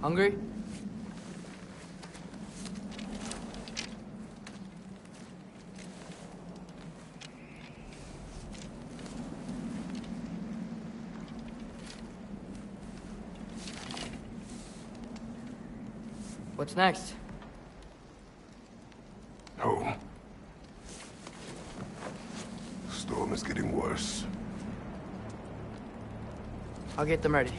Hungry? What's next? Home. The storm is getting worse. I'll get them ready.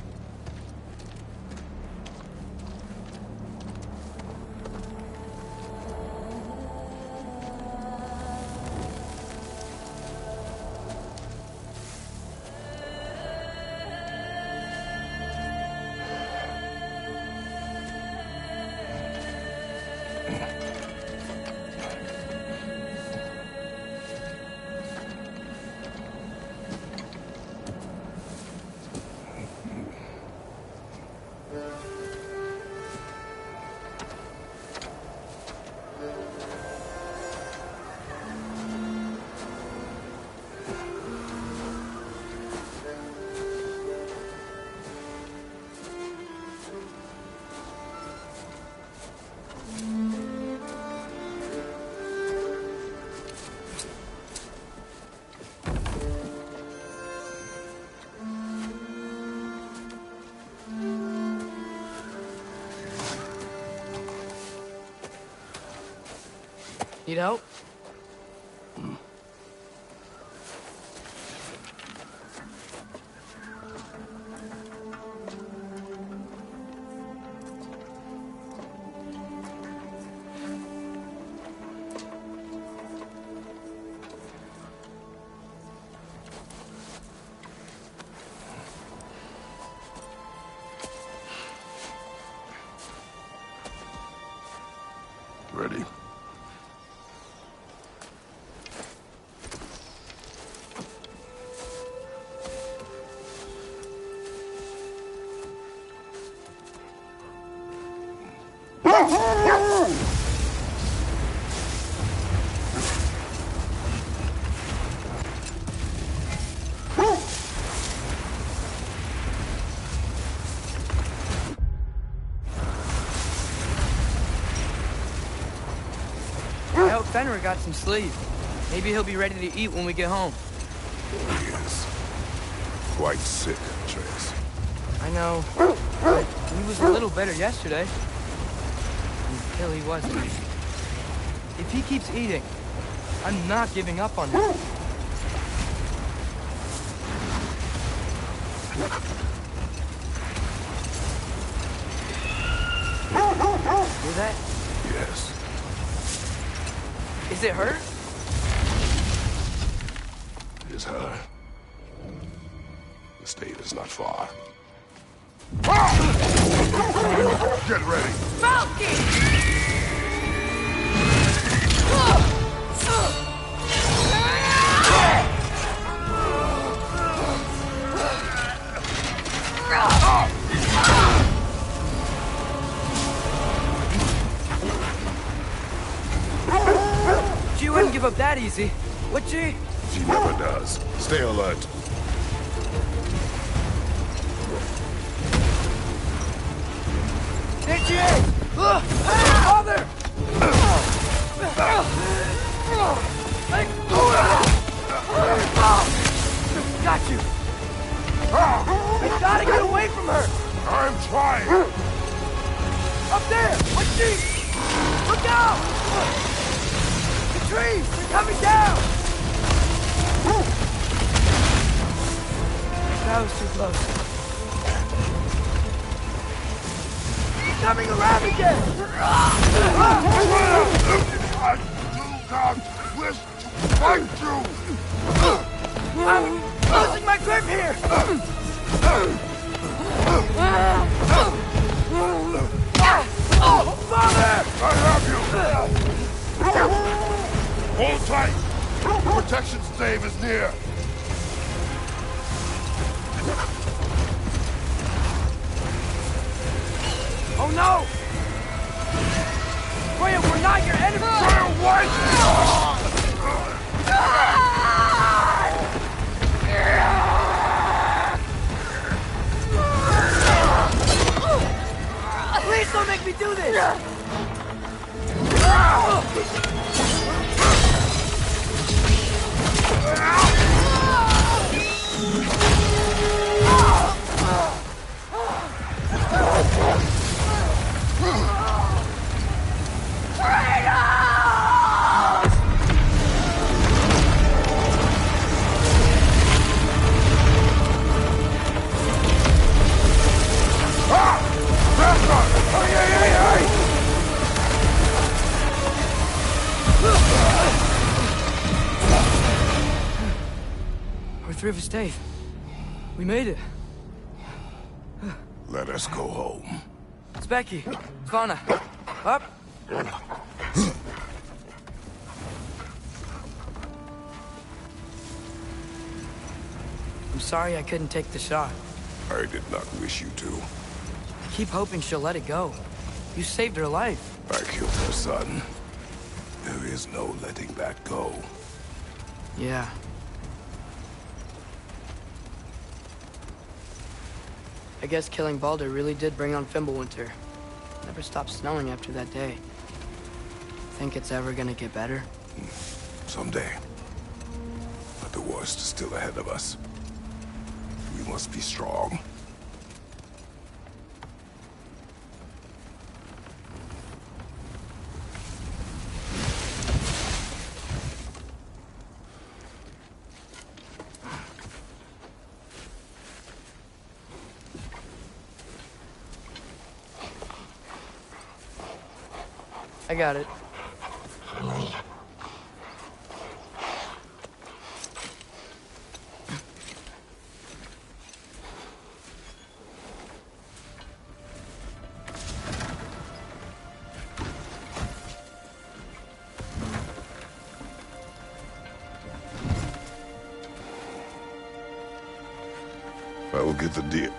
Need help? Ready? I hope Fenrir got some sleep. Maybe he'll be ready to eat when we get home. He is quite sick, Trace. I know, but he was a little better yesterday. Until he wasn't. If he keeps eating, I'm not giving up on him. Hear that? Yes. Is it her? It is her. The state is not far. Get ready! Falcon! She wouldn't give up that easy, would she? She never does. Stay alert. There she is! Father! Got you! I gotta get away from her! I'm trying! Up there! What tree? Look out! The trees! They're coming down! That was too close. He's coming around again! I do not wish to fight you! I'm losing my grip here! Oh, Father! I have you! Hold tight! Protection stave is near! Oh no! Freya, we're not your enemy! Freya, what? Please don't make me do this! We're through for Stave. We made it. Let us go home. It's Becky. Svana. Up. I'm sorry I couldn't take the shot. I did not wish you to. I keep hoping she'll let it go. You saved her life. I killed her son. There is no letting that go. Yeah. I guess killing Baldur really did bring on Fimbulwinter. Never stopped snowing after that day. Think it's ever gonna get better? Someday. But the worst is still ahead of us. We must be strong. I got it. I will get the deal.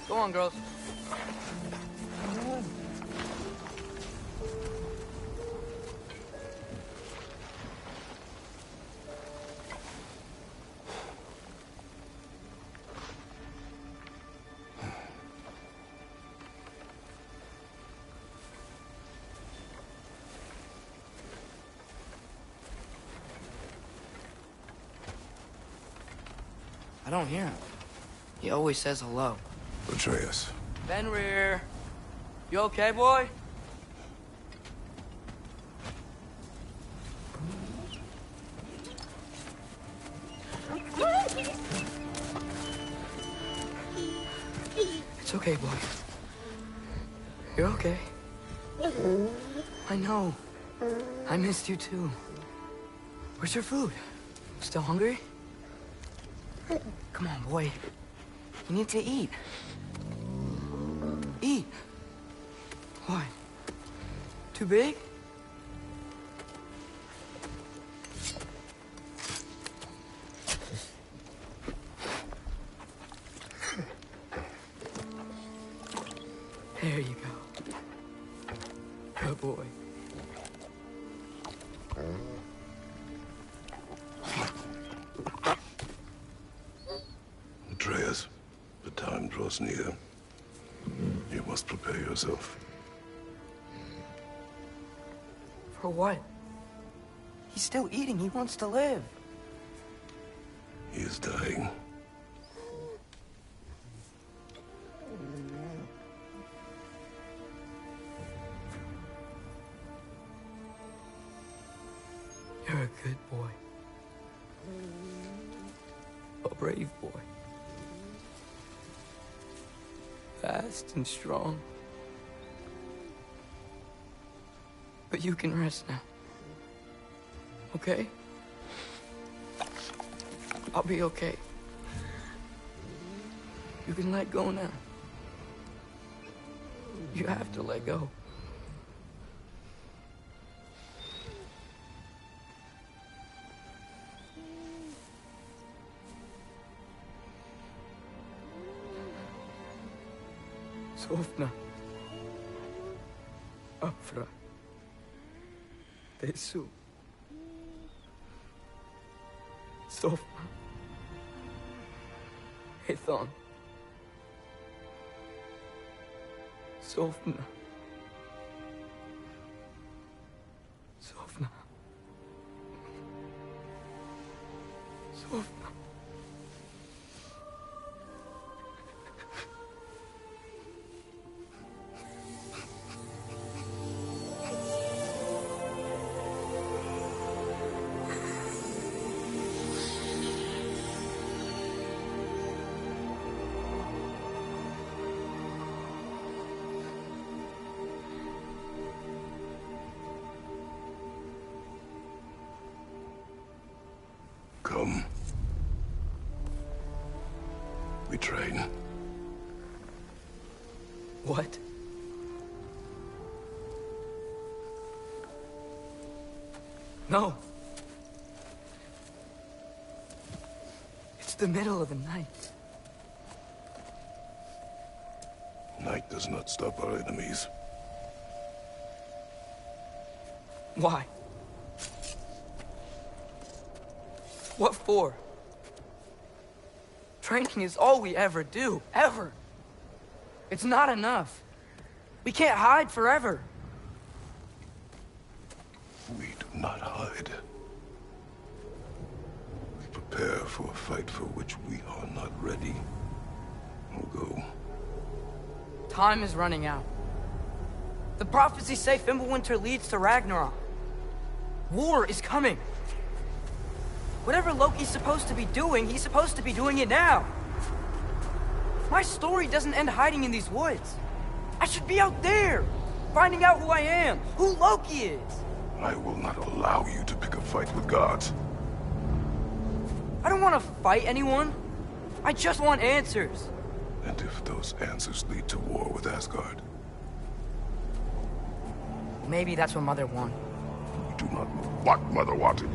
Go on, girls. I don't hear him. He always says hello. Atreus. Fenrir. You okay, boy? It's okay, boy. You're okay. I know. I missed you too. Where's your food? Still hungry? Come on, boy. You need to eat. Eat. What? Too big? draws near, you must prepare yourself. For what? He's still eating. He wants to live. He is dying. You're a good boy. A brave boy. Fast and strong. But you can rest now. Okay? I'll be okay. You can let go now. You have to let go. Sofna. Afra. Tesu. Sofna. Ethon. Sofna. Sofna. Sofna. Come. We train. What? No. It's the middle of the night. Night does not stop our enemies. Why? What for? Training is all we ever do, ever. It's not enough. We can't hide forever. We do not hide. We prepare for a fight for which we are not ready. We'll go. Time is running out. The prophecies say Fimbulwinter leads to Ragnarok. War is coming. Whatever Loki's supposed to be doing, he's supposed to be doing it now. My story doesn't end hiding in these woods. I should be out there, finding out who I am, who Loki is. I will not allow you to pick a fight with gods. I don't want to fight anyone. I just want answers. And if those answers lead to war with Asgard? Maybe that's what Mother wanted. We do not know what Mother wanted.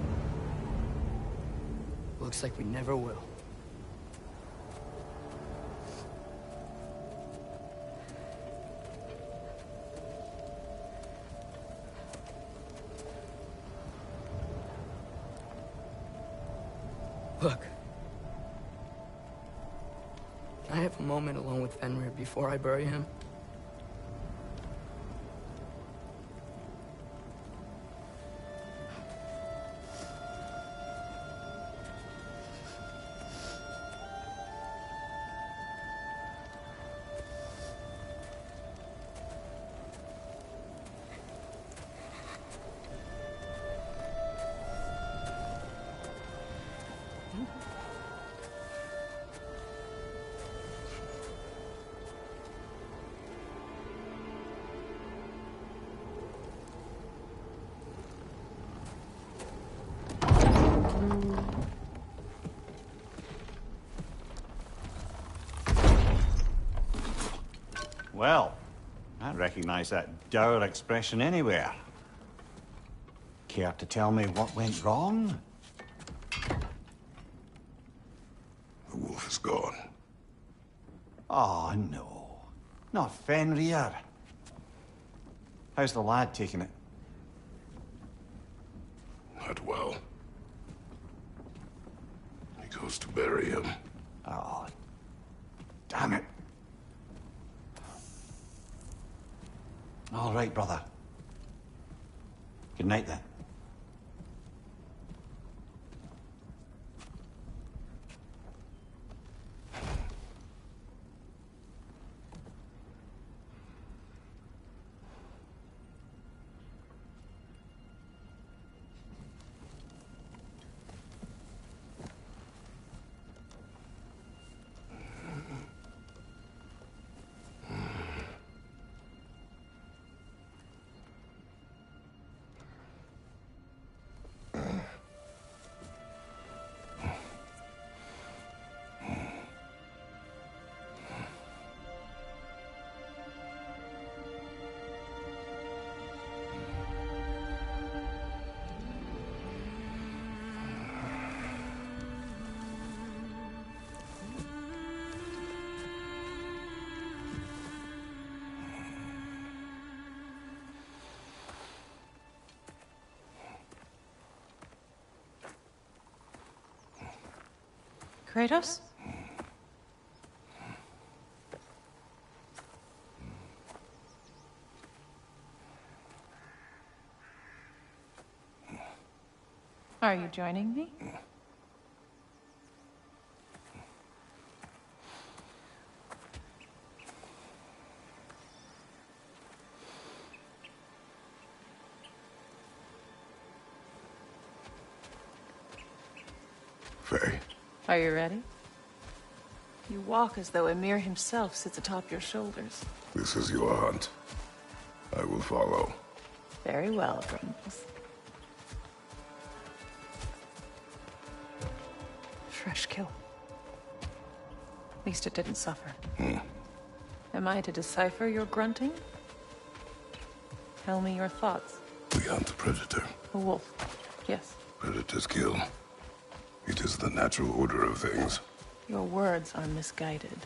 Looks like we never will. Look. Can I have a moment alone with Fenrir before I bury him? Well, I recognize that dour expression anywhere. Care to tell me what went wrong? The wolf is gone. Oh, no. Not Fenrir. How's the lad taking it? Not well. He goes to bury him. Oh, damn it. All right, brother. Good night, then. Kratos? Are you joining me? Faye. Are you ready? You walk as though Emir himself sits atop your shoulders. This is your hunt. I will follow. Very well, Grumbles. Fresh kill. At least it didn't suffer. Am I to decipher your grunting? Tell me your thoughts. We hunt the predator. A wolf. Yes. Predators kill. It is the natural order of things. Your words are misguided.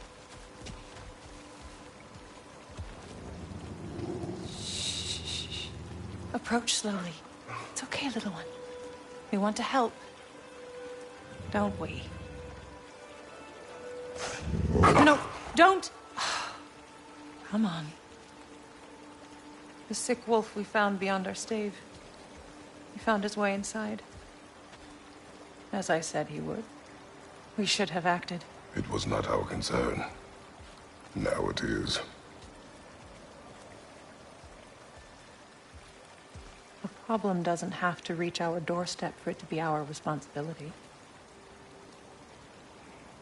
Shh. Approach slowly. It's okay, little one. We want to help. Don't we? No, don't! Come on. The sick wolf we found beyond our stave. He found his way inside. As I said he would. We should have acted. It was not our concern. Now it is. A problem doesn't have to reach our doorstep for it to be our responsibility.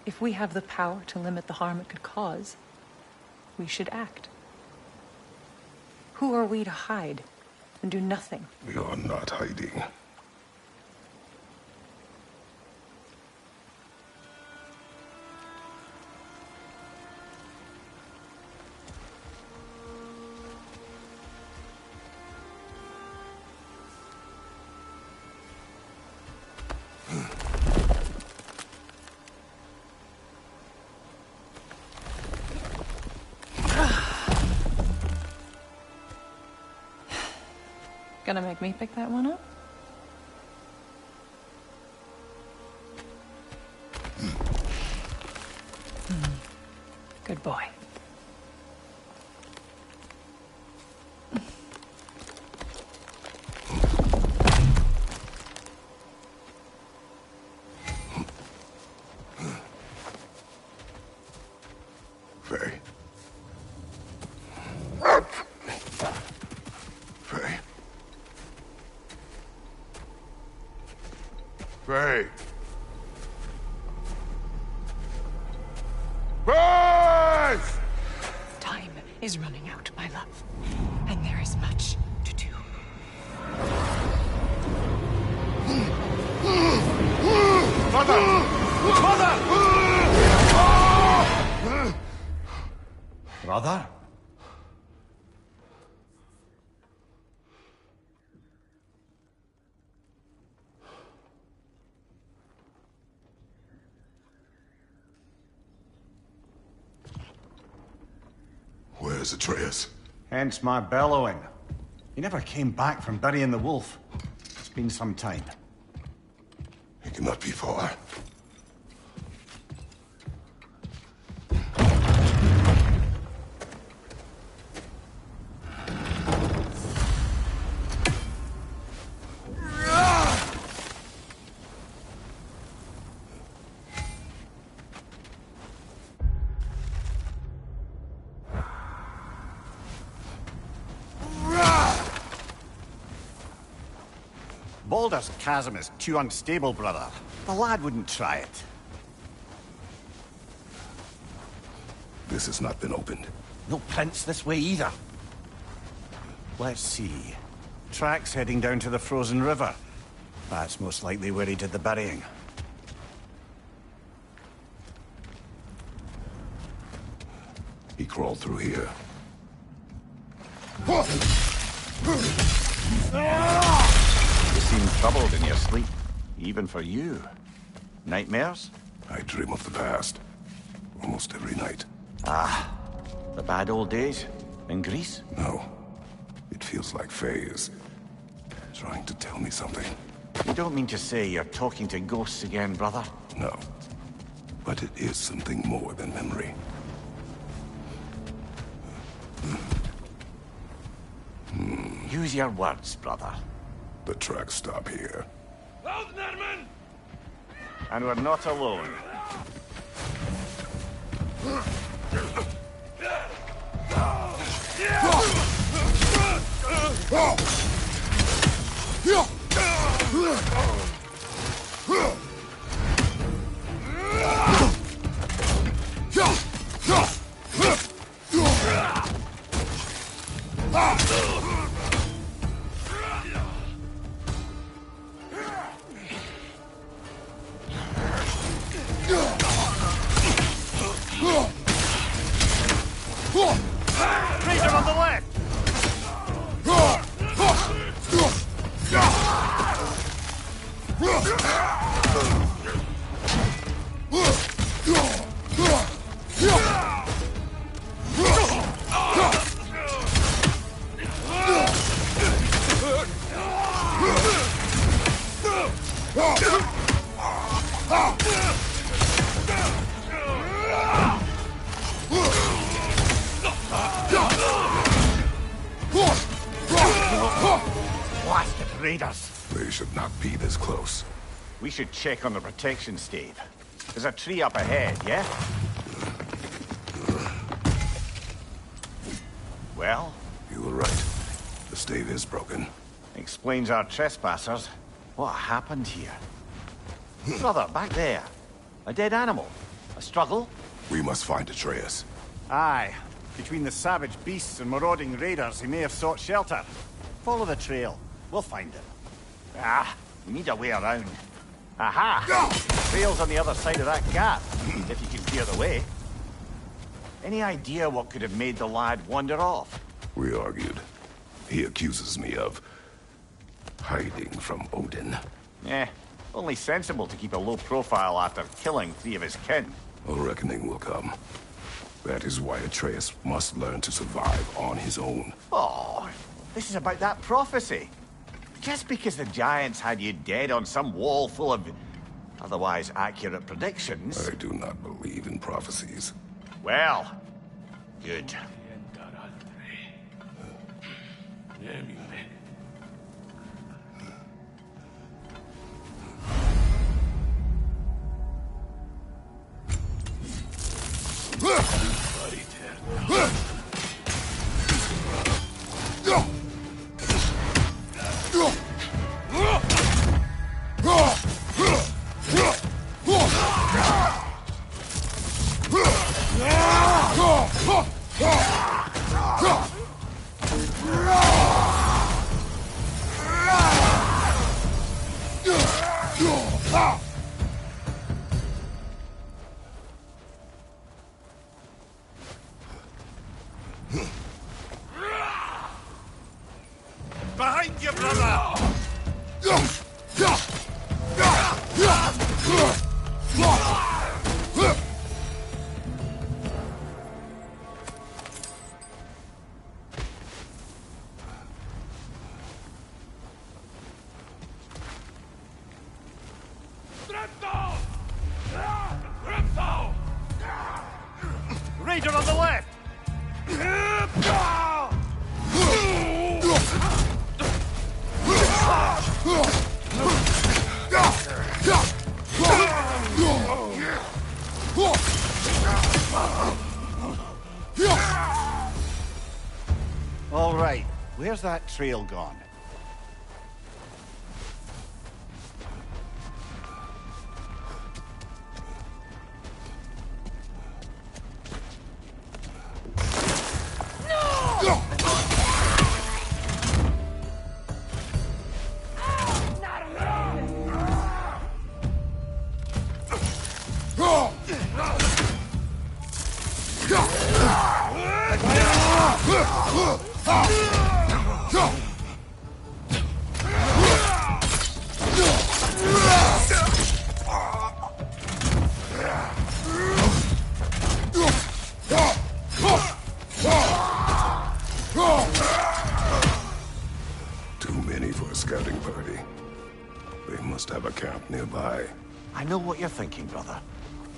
If we have the power to limit the harm it could cause, we should act. Who are we to hide and do nothing? We are not hiding. Gonna make me pick that one up? Good boy. Faye. Faye. Faye. Faye! Time is running out, my love. And there is much to do. Mother! Mother! Brother? Where's Atreus? Hence my bellowing. He never came back from burying the wolf. It's been some time. He cannot be far. Baldur's Chasm is too unstable, brother. The lad wouldn't try it. This has not been opened. No prints this way either. Let's see. Tracks heading down to the frozen river. That's most likely where he did the burying. He crawled through here. You seem troubled in your sleep. Even for you. Nightmares? I dream of the past. Almost every night. Ah, the bad old days? In Greece? No. It feels like Faye is trying to tell me something. You don't mean to say you're talking to ghosts again, brother? No. But it is something more than memory. Use your words, brother. The tracks stop here. And we're not alone. Razor on the left! Blasted raiders! They should not be this close. We should check on the protection stave. There's a tree up ahead, yeah? Well? You were right. The stave is broken. Explains our trespassers. What happened here? Brother, back there. A dead animal. A struggle? We must find Atreus. Aye. Between the savage beasts and marauding raiders, he may have sought shelter. Follow the trail. We'll find him. Ah, we need a way around. Aha! Trail's on the other side of that gap, if you can clear the way. Any idea what could have made the lad wander off? We argued. He accuses me of hiding from Odin. Only sensible to keep a low profile after killing 3 of his kin. A reckoning will come. That is why Atreus must learn to survive on his own. Oh, this is about that prophecy. Just because the giants had you dead on some wall full of otherwise accurate predictions. I do not believe in prophecies. Well, good. Behind you, brother! Raider on the left! All right, where's that trail gone? must have a camp nearby. I know what you're thinking, brother.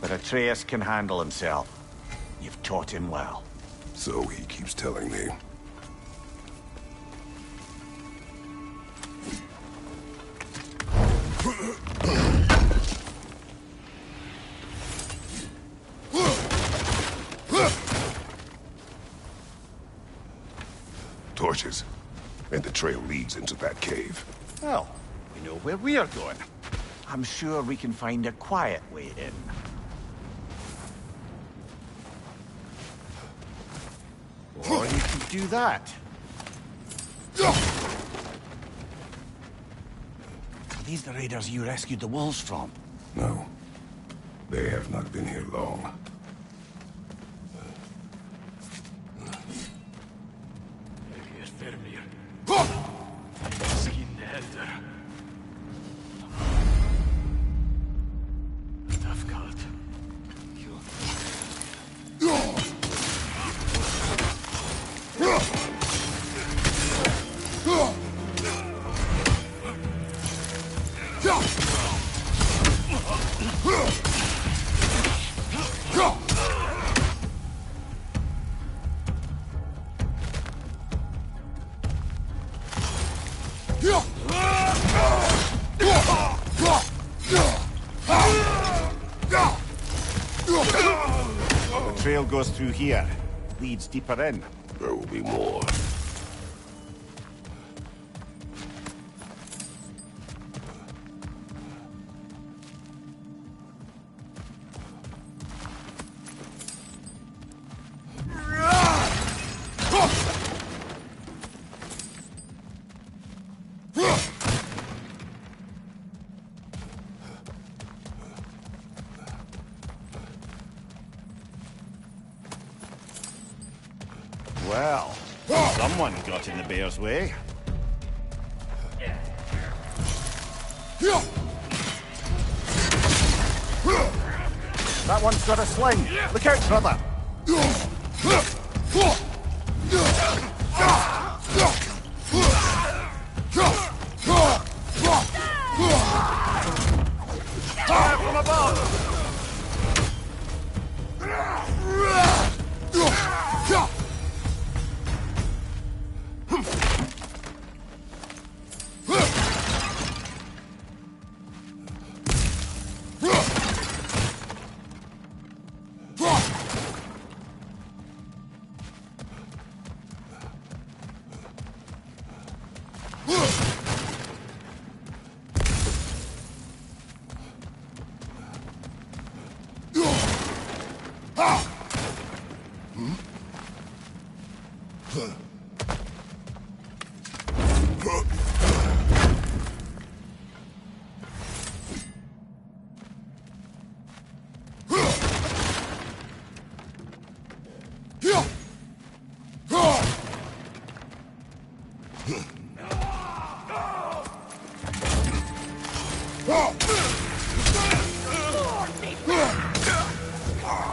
But Atreus can handle himself. You've taught him well. So he keeps telling me. Torches. And the trail leads into that cave. Well, we know where we are going. I'm sure we can find a quiet way in. Or you could do that. Are these the raiders you rescued the wolves from? No. They have not been here long. The trail goes through here. Leads deeper in. There will be more. Well, someone got in the bear's way. That one's got a sling. Look out, brother. Fire from above!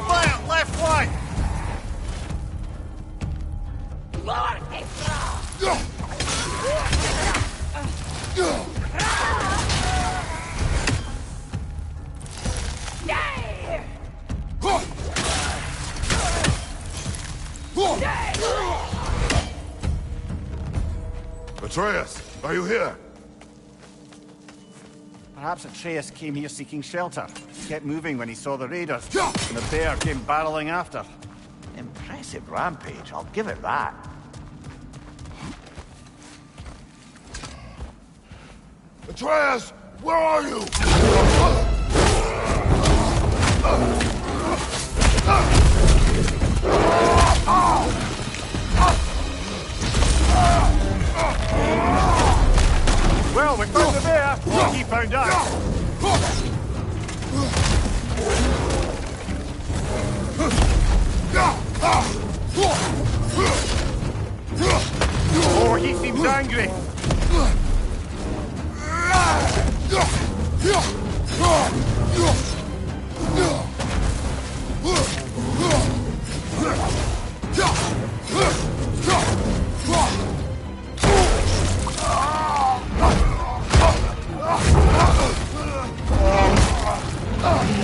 Fire, left flank! Atreus, are you here? Perhaps Atreus came here seeking shelter. He kept moving when he saw the raiders, and the bear came barreling after. Impressive rampage, I'll give it that. Atreus, where are you? Well, we found the bear, or he found us. Oh, he seems angry.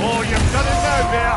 Oh, you've done it now, Bear!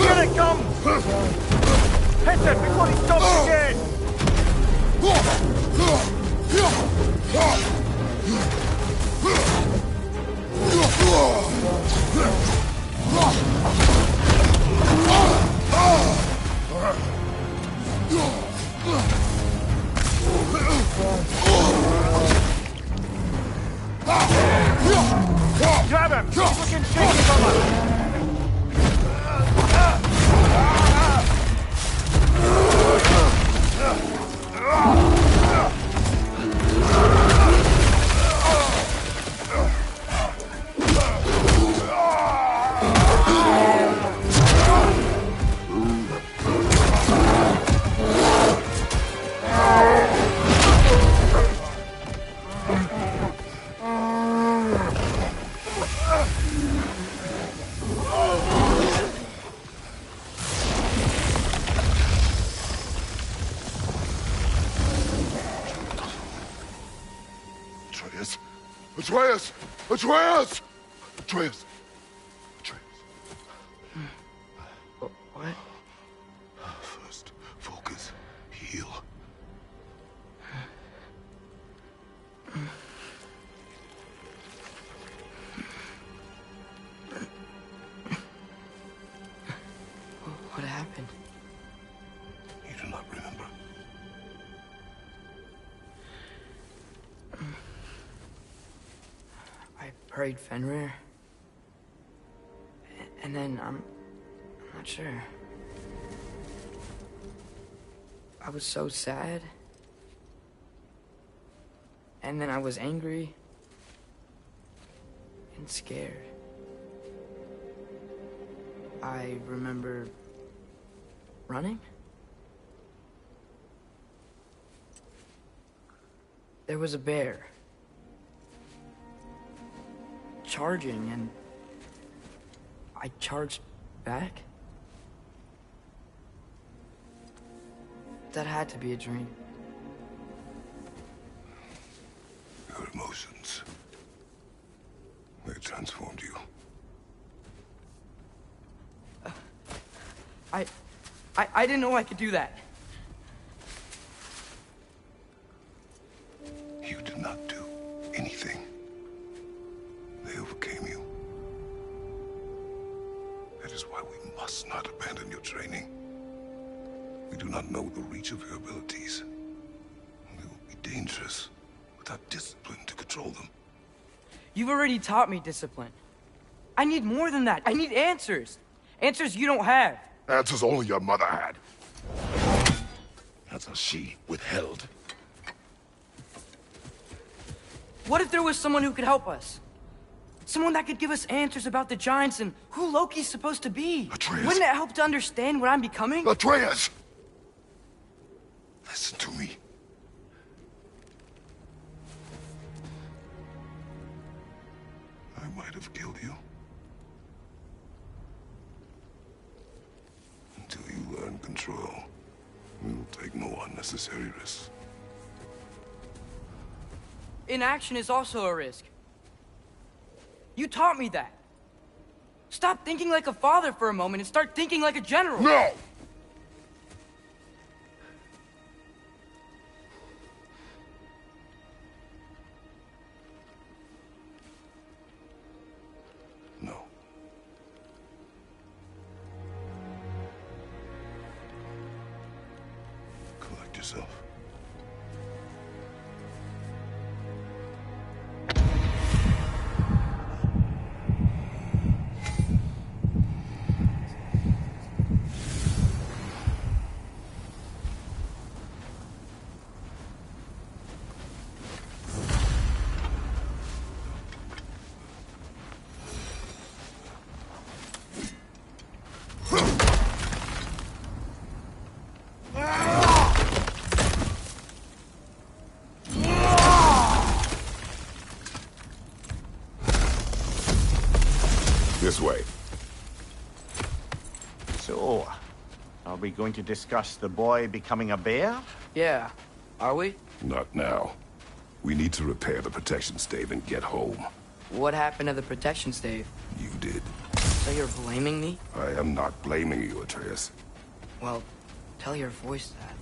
Here it comes! Hit it before he stops again! Grab him! He's looking shaky from us! Atreus! Atreus! Atreus! Atreus! What? First, focus. Heal. What happened? You do not remember. I prayed Fenrir. And then, I'm not sure. I was so sad. And then I was angry. And scared. I remember running. There was a bear. Charging, and I charged back. That had to be a dream. Your emotions. They transformed you. I didn't know I could do that. You did not do anything. They overcame you. That is why we must not abandon your training. We do not know the reach of your abilities. They will be dangerous without discipline to control them. You've already taught me discipline. I need more than that. I need answers. Answers you don't have. Answers only your mother had. Answers she withheld. What if there was someone who could help us? Someone that could give us answers about the Giants and who Loki's supposed to be. Atreus. Wouldn't it help to understand what I'm becoming? Atreus! Listen to me. might have killed you. Until you learn control, we will take no unnecessary risks. Inaction is also a risk. You taught me that. Stop thinking like a father for a moment and start thinking like a general. No! No. Collect yourself. This way. So, are we going to discuss the boy becoming a bear? Yeah, are we? Not now. We need to repair the protection stave and get home. What happened to the protection stave? You did. So you're blaming me? I am not blaming you, Atreus. Well, tell your voice that.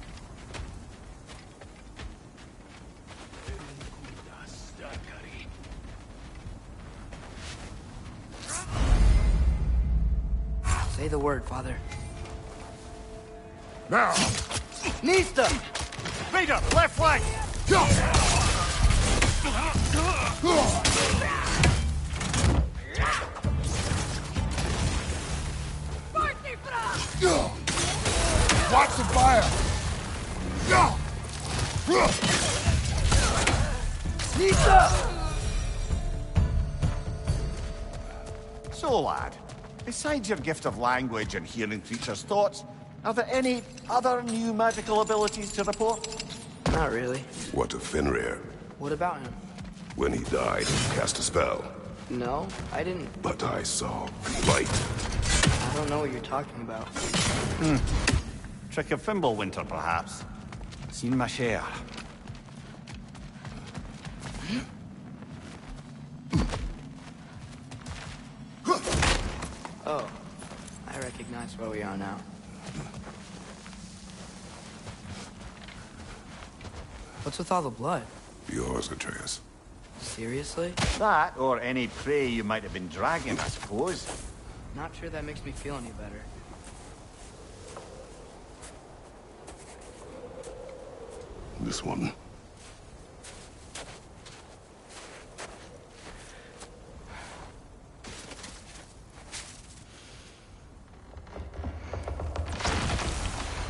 Say the word, Father. Now! Nista! Vader, left flank! Watch the fire! Nista! So, lad, besides your gift of language and hearing creatures' thoughts, are there any other new magical abilities to report? Not really. What of Fenrir? What about him? When he died, he cast a spell. No, I didn't. But I saw light. I don't know what you're talking about. Trick of Fimbulwinter, perhaps? Seen my share. Oh, I recognize where we are now. What's with all the blood? Yours, Atreus. Seriously? That, or any prey you might have been dragging, I suppose. Not sure that makes me feel any better. This one.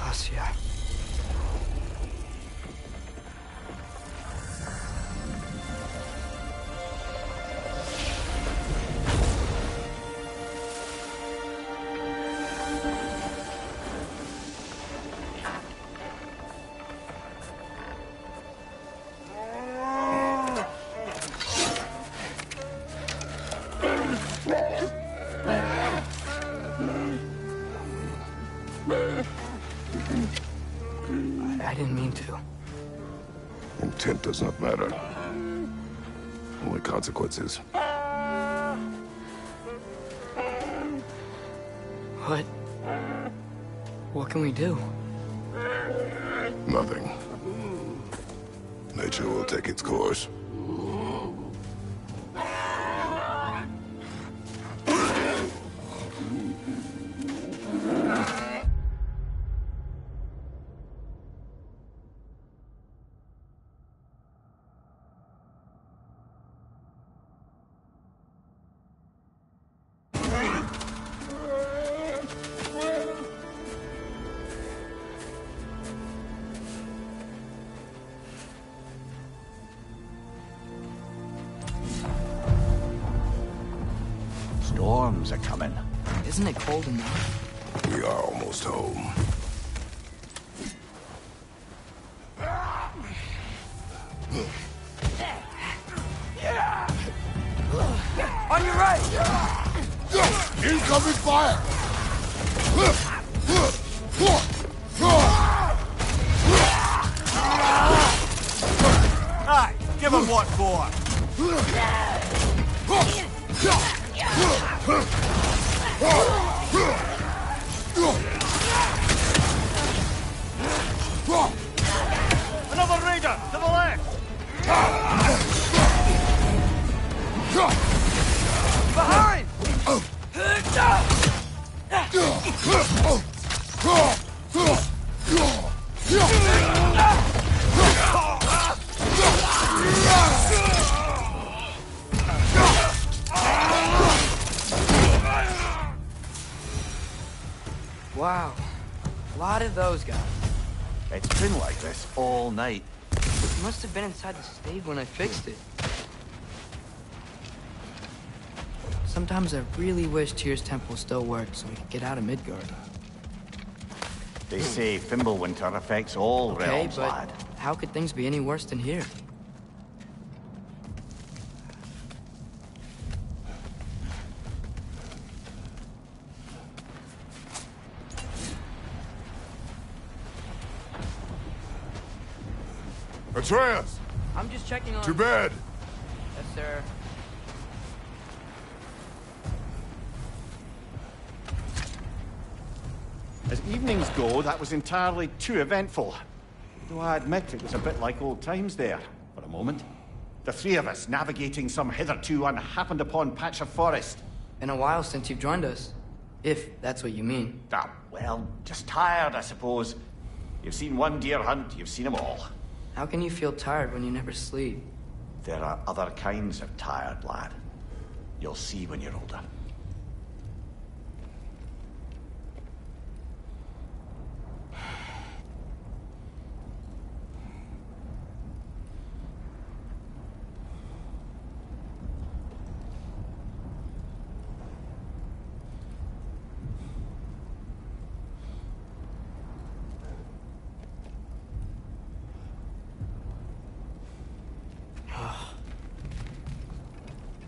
Asya. I didn't mean to. Intent does not matter. Only consequences. What? What can we do? Nothing. Nature will take its course. Storms are coming. Isn't it cold enough? We are almost home. On your right! Incoming fire! Aye, give him what for. Another raider to the left. Behind! Wow. A lot of those guys. It's been like this all night. It must have been inside the stave when I fixed it. Sometimes I really wish Tyr's temple still worked so we could get out of Midgard. They say Fimbulwinter affects all Okay, realms, but lad. how could things be any worse than here? Atreus! I'm just checking on... To bed! Yes, sir. As evenings go, that was entirely too eventful. Though I admit it was a bit like old times there, for a moment. The three of us navigating some hitherto unhappened upon patch of forest. Been a while since you've joined us. If that's what you mean. Ah, well, just tired, I suppose. You've seen one deer hunt, you've seen them all. How can you feel tired when you never sleep? There are other kinds of tired, lad. You'll see when you're older.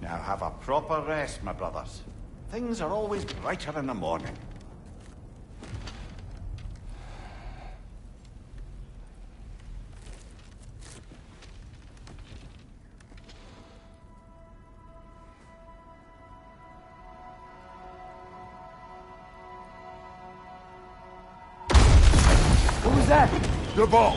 Now have a proper rest, my brothers. Things are always brighter in the morning. What was that? The ball!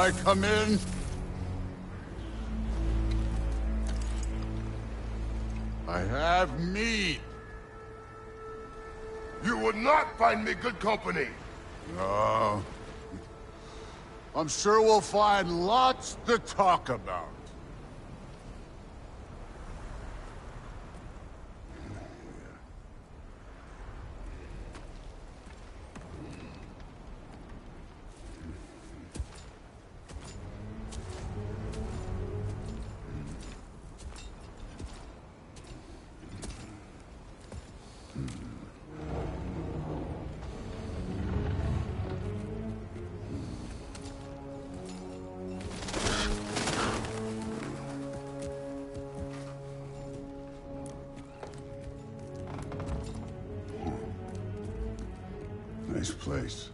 I come in? I have meat. You would not find me good company. No. I'm sure we'll find lots to talk about. Nice place.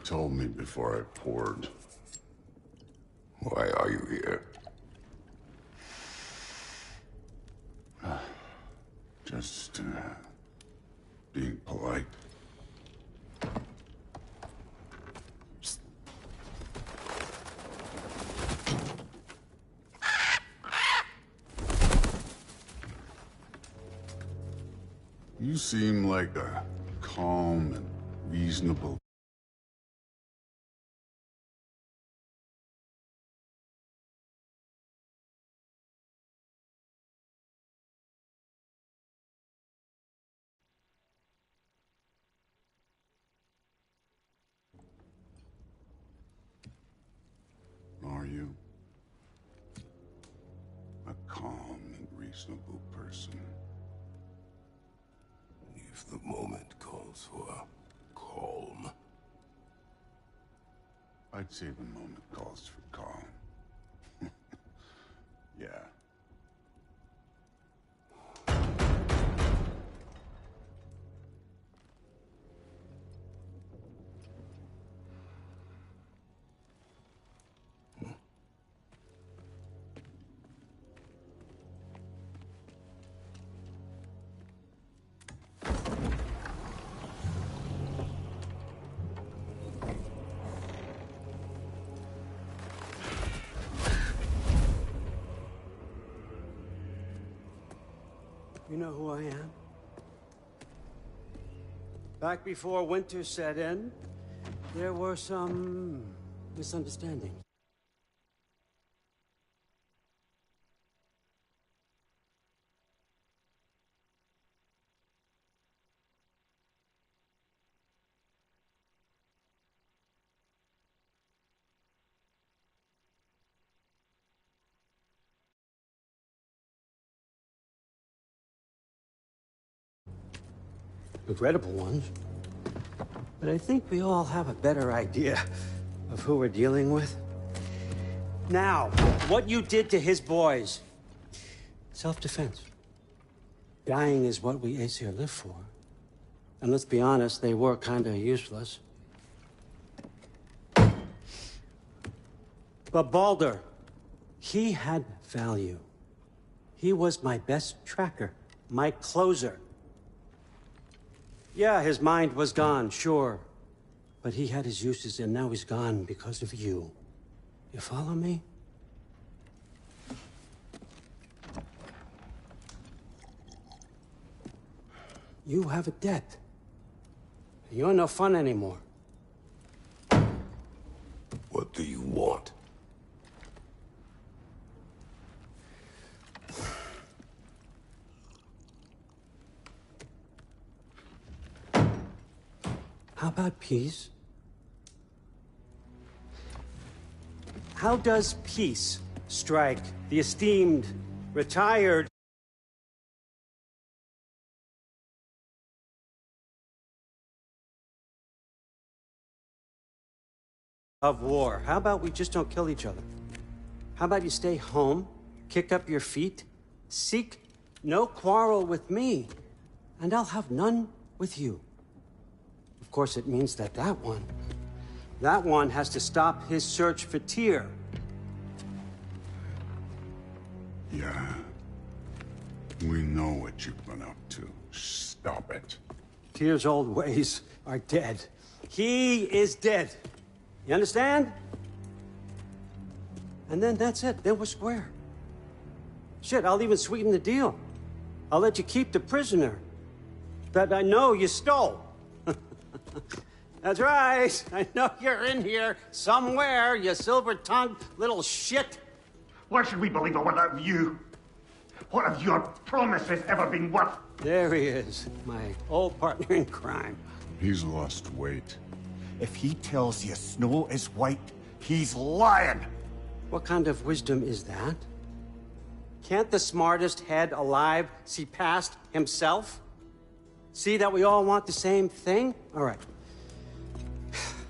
told me before I poured. Why are you here? Just, being polite. You seem like a calm and reasonable. Are you? A calm and reasonable person. If the moment calls for calm. I'd say the moment calls for calm. Yeah. You know who I am? Back before winter set in, there were some misunderstandings. Regrettable ones. But I think we all have a better idea of who we're dealing with. Now, what you did to his boys. Self-defense. Dying is what we Aesir live for. And let's be honest, they were kinda useless. But Baldur, he had value. He was my best tracker, my closer. Yeah, his mind was gone, sure. But he had his uses, and now he's gone because of you. You follow me? You have a debt. You're no fun anymore. What do you want? How about peace? How does peace strike the esteemed, retired of war? How about we just don't kill each other? How about you stay home, kick up your feet, seek no quarrel with me, and I'll have none with you. Of course, it means that that one has to stop his search for Tyr. Yeah. We know what you've been up to. Stop it. Tyr's old ways are dead. He is dead. You understand? And then that's it. Then we're square. Shit, I'll even sweeten the deal. I'll let you keep the prisoner that I know you stole. That's right. I know you're in here somewhere, you silver-tongued little shit. Why should we believe a word out of you? What have your promises ever been worth? There he is, my old partner in crime. He's lost weight. If he tells you snow is white, he's lying. What kind of wisdom is that? Can't the smartest head alive see past himself? See that we all want the same thing? All right.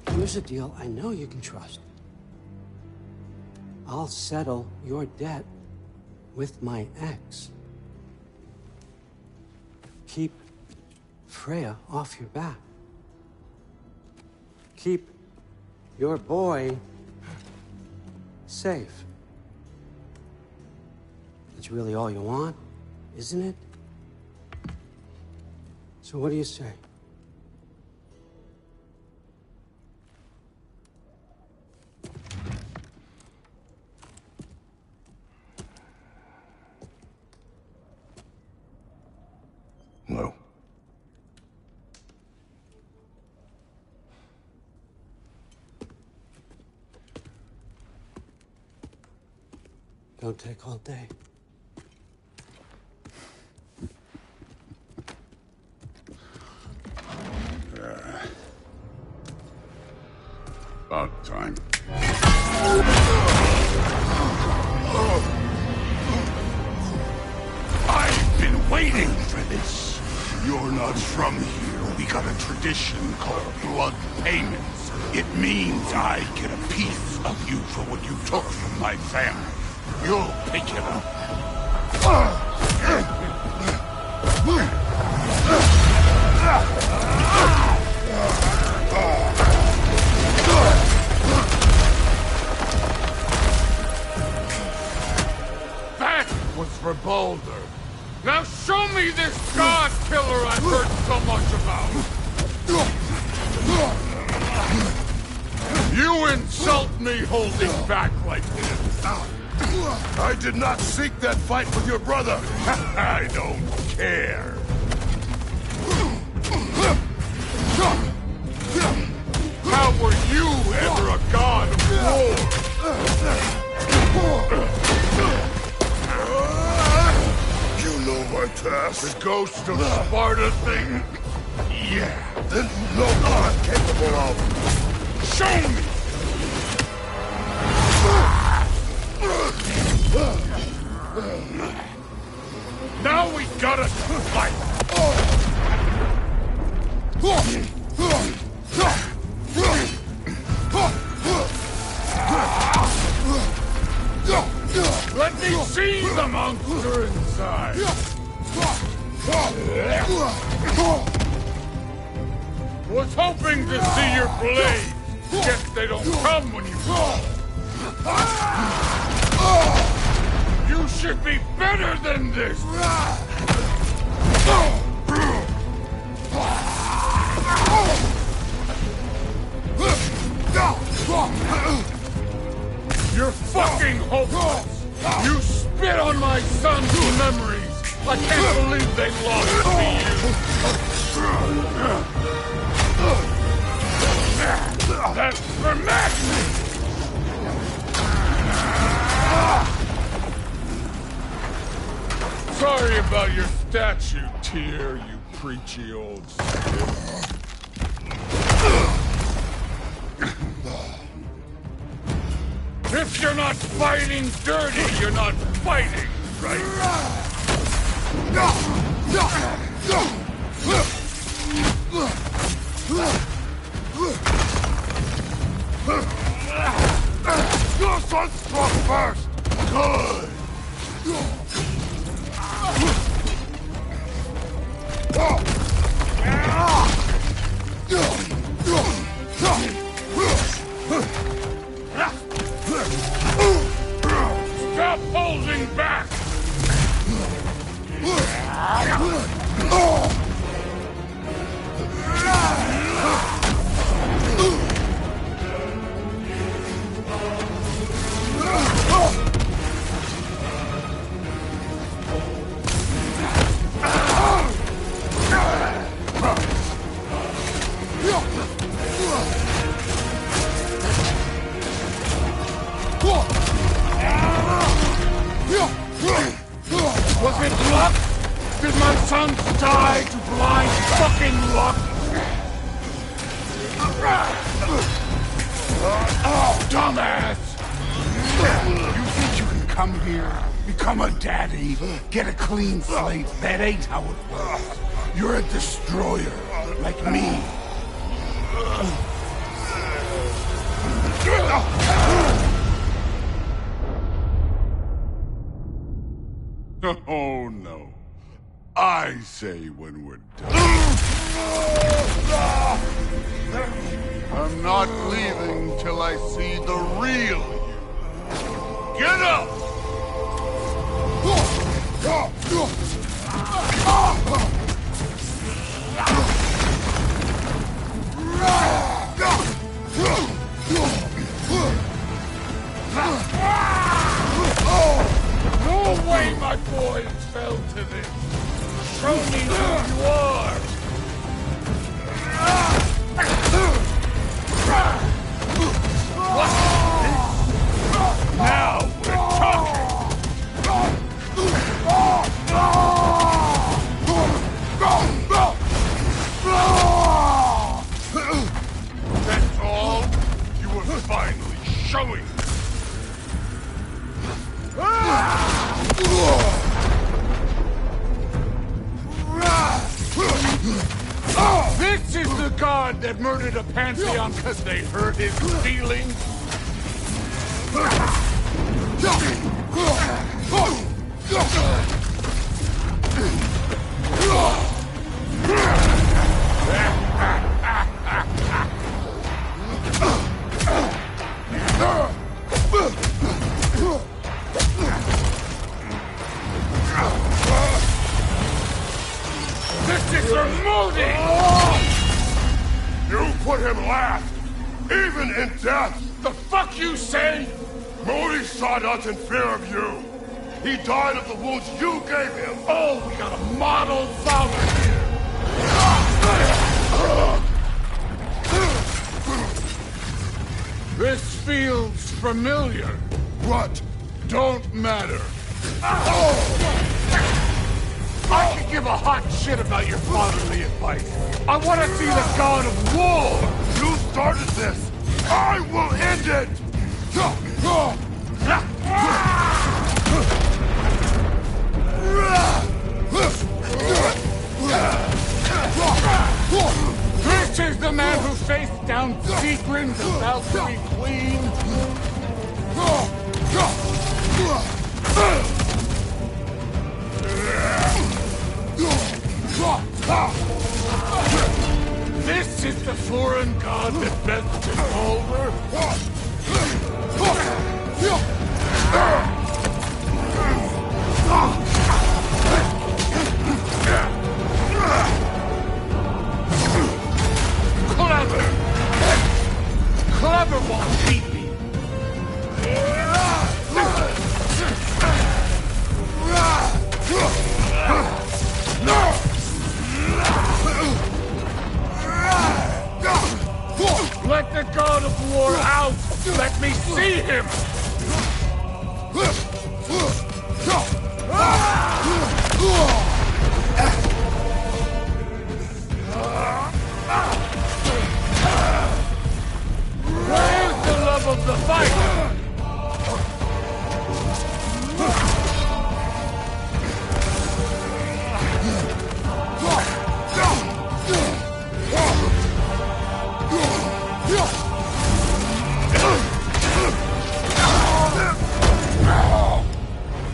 Here's a deal I know you can trust. I'll settle your debt with my ex. Keep Freya off your back. Keep Your boy... safe. That's really all you want, isn't it? So what do you say? No. Don't take all day. About time. I've been waiting for this. You're not from here. We got a tradition called blood payments. It means I get a piece of you for what you took from my family. You'll pick it up. That was for Baldur. Now show me this god killer I've heard so much about. You insult me holding back like this. I did not seek that fight with your brother. I don't care. How were you ever a god of war? You know my task. The ghost of Sparta thing? Yeah. Then you know what I'm capable of. Show me! Now we gotta fight! Let me see the monster inside! Was hoping to see your blade. Guess they don't come when you call. You should be better than this! You're fucking hopeless! You spit on my son's memories! I can't believe they lost to you! That's for madness! Sorry about your statue, Tyr, you preachy old stiff. If you're not fighting dirty, you're not fighting, right? Your son struck first! Good! Stop holding back! Was it luck? Did my sons die to blind fucking luck? Dumbass! You think you can come here, become a daddy, get a clean slate? That ain't how it works. You're a destroyer, like me. Oh, no. I say when we're done. I'm not leaving till I see the real you. Get up! No way my boys fell to this! Show me who you are! Now we're talking! That's all? You were finally showing! This is the god that murdered a pantheon because they hurt his feelings? This is your Modi! You put him last! Even in death! The fuck you say? Modi sought us in fear of you! He died of the wounds you gave him! Oh, we got a model father here! This feels familiar. What? Don't matter. I could give a hot shit about your fatherly advice. I want to see the god of war! You started this! I will end it! This is the man who faced down Siegrin, the Valkyrie Queen. This is the foreign god that bent him over. Clever! Clever won't beat me! Let the god of war out! Let me see him! Where's the love of the fight?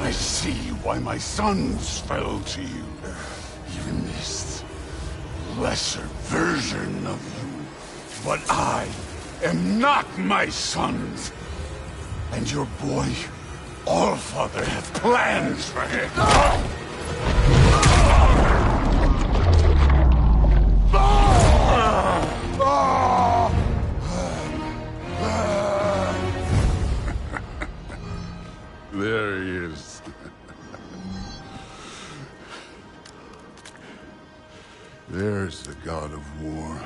I see why my sons fell to you. Even this lesser version of you. But I am not my sons. And your boy, Allfather, has plans for him. There he is. There's the god of war.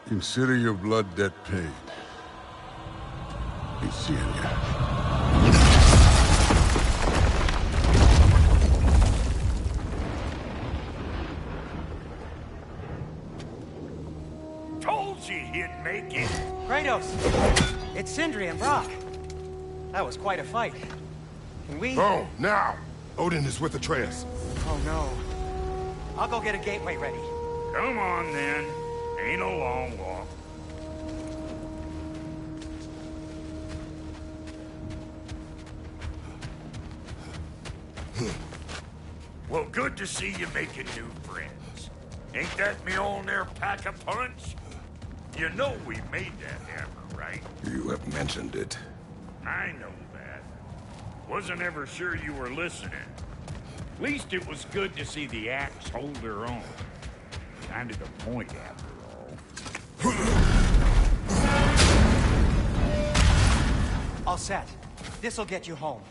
Consider your blood debt paid. Be seeing ya. Told you he'd make it. Kratos! It's Sindri and Brock. That was quite a fight. Can we... Oh, now! Odin is with Atreus. Oh, no. I'll go get a gateway ready. Come on, then. Ain't a long walk. Well, good to see you making new friends. Ain't that Mjolnir pack-a-punch? You know we made that hammer, right? You have mentioned it. I know that. Wasn't ever sure you were listening. At least it was good to see the axe hold her own. Kind of the point, after all. All set. This'll get you home.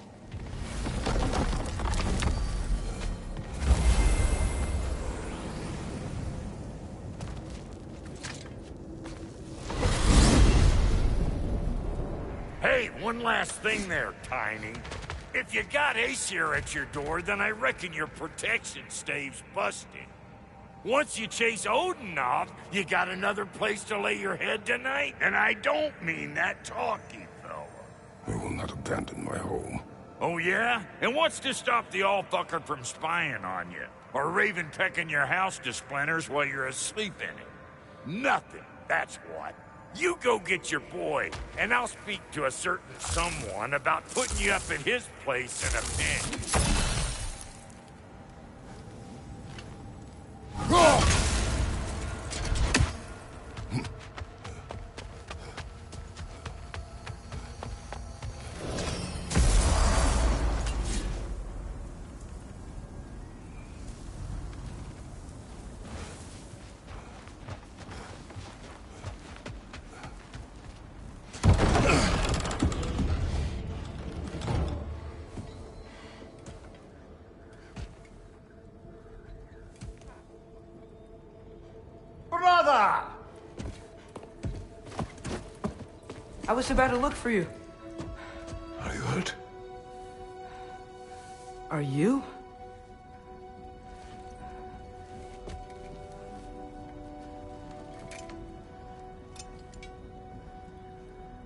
Hey, one last thing there, Tiny. If you got Aesir at your door, then I reckon your protection stave's busted. Once you chase Odin off, you got another place to lay your head tonight? And I don't mean that talky fella. I will not abandon my home. Oh yeah? And what's to stop the all-fucker from spying on you? Or Raven pecking your house to splinters while you're asleep in it? Nothing, that's what. You go get your boy, and I'll speak to a certain someone about putting you up at his place in a pinch. Brother! I was about to look for you. Are you hurt? Are you?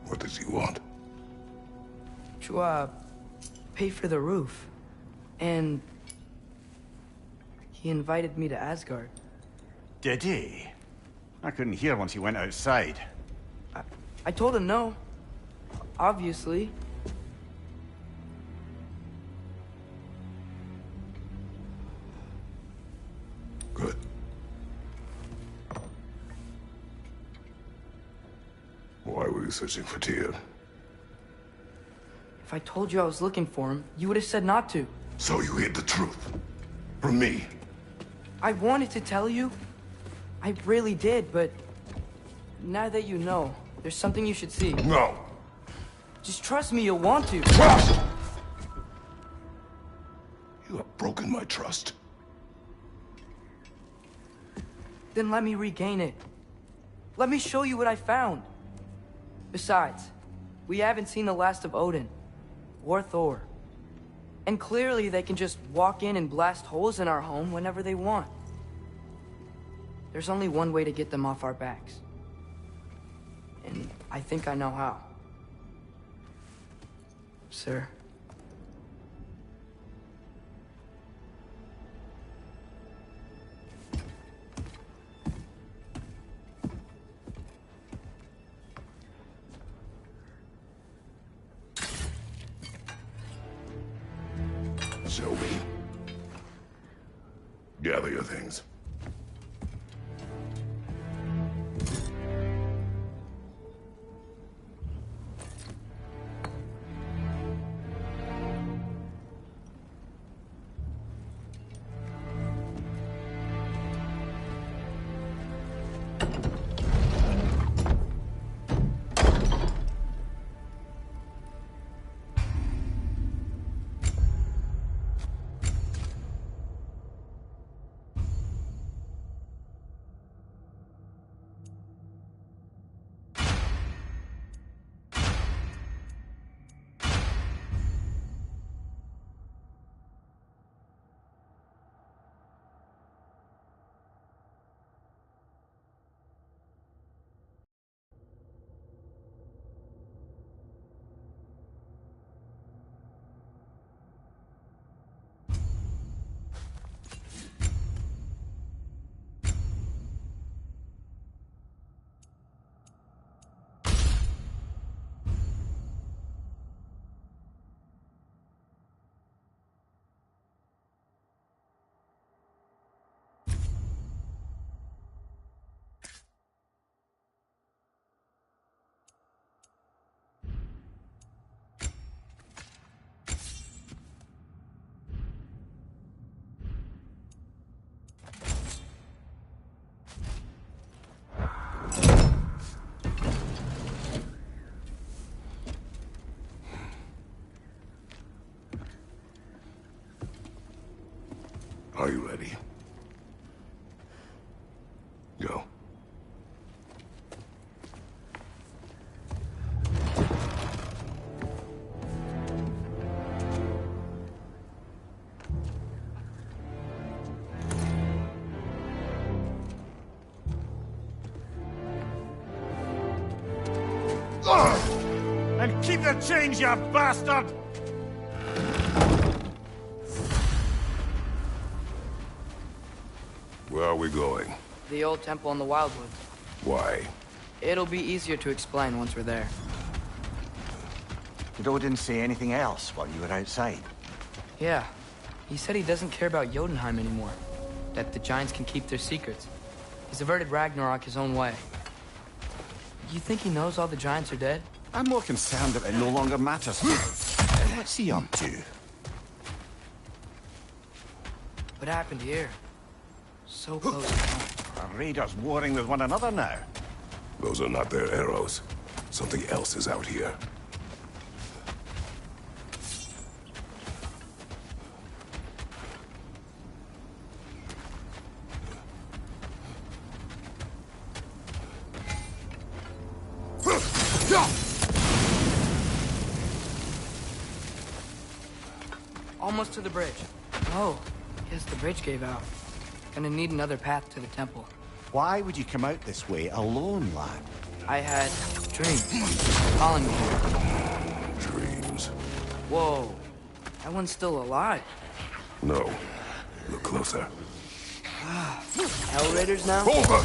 What does he want? To, pay for the roof. And he invited me to Asgard. Did he? I couldn't hear once he went outside. I told him no. Obviously. Good. Why were you searching for Tyr? If I told you I was looking for him, you would have said not to. So you hid the truth. From me. I wanted to tell you. I really did, but now that you know, there's something you should see. No. Just trust me, you'll want to. Trust! You have broken my trust. Then let me regain it. Let me show you what I found. Besides, we haven't seen the last of Odin. Or Thor. And clearly they can just walk in and blast holes in our home whenever they want. There's only one way to get them off our backs. And I think I know how. Sir. Show me. Gather your things. Are you ready? Go. And keep the change, you bastard! Where are we going? The old temple in the Wildwoods. Why? It'll be easier to explain once we're there. Did Odin say anything else while you were outside? Yeah. He said he doesn't care about Jotunheim anymore. That the Giants can keep their secrets. He's averted Ragnarok his own way. You think he knows all the Giants are dead? I'm more concerned that it no longer matters. What's he up to? What happened here? So close to home. Are raiders warring with one another now? Those are not their arrows. Something else is out here. Almost to the bridge. Oh, guess the bridge gave out. Gonna need another path to the temple. Why would you come out this way alone, lad? I had dreams calling me here. Dreams. Whoa, that one's still alive. No. Look closer. Hell Raiders now? Over!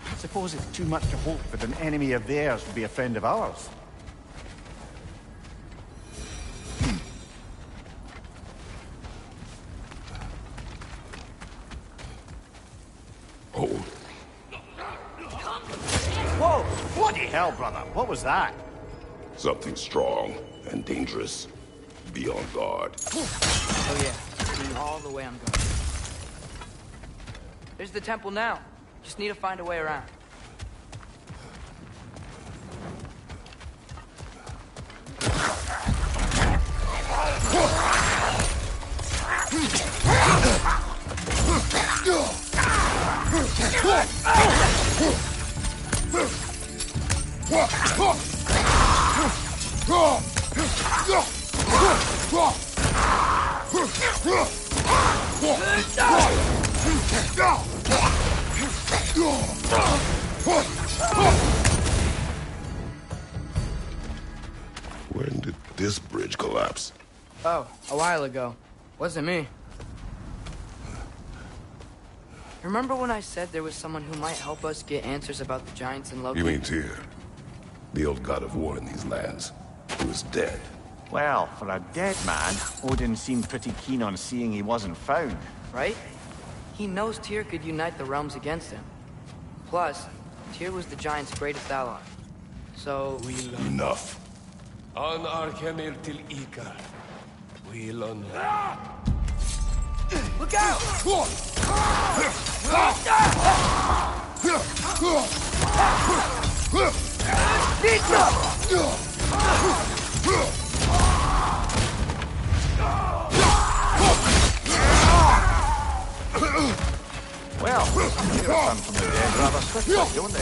I suppose it's too much to hope that an enemy of theirs would be a friend of ours. Hold. Whoa! Bloody hell, brother! What was that? Something strong and dangerous. Be on guard. Oh yeah, lean all the way I'm going. There's the temple now. Just need to find a way around. When did this bridge collapse? Oh, a while ago. Wasn't me. Remember when I said there was someone who might help us get answers about the Giants and Loki? You mean Tyr? The old god of war in these lands, who is dead. Well, for a dead man, Odin seemed pretty keen on seeing he wasn't found. Right? He knows Tyr could unite the realms against him. Plus, Tyr was the Giants' greatest ally. So... Enough. An arkenir til Ikar. Wilon. Look out! Well, they return from the dead rather swiftly, don't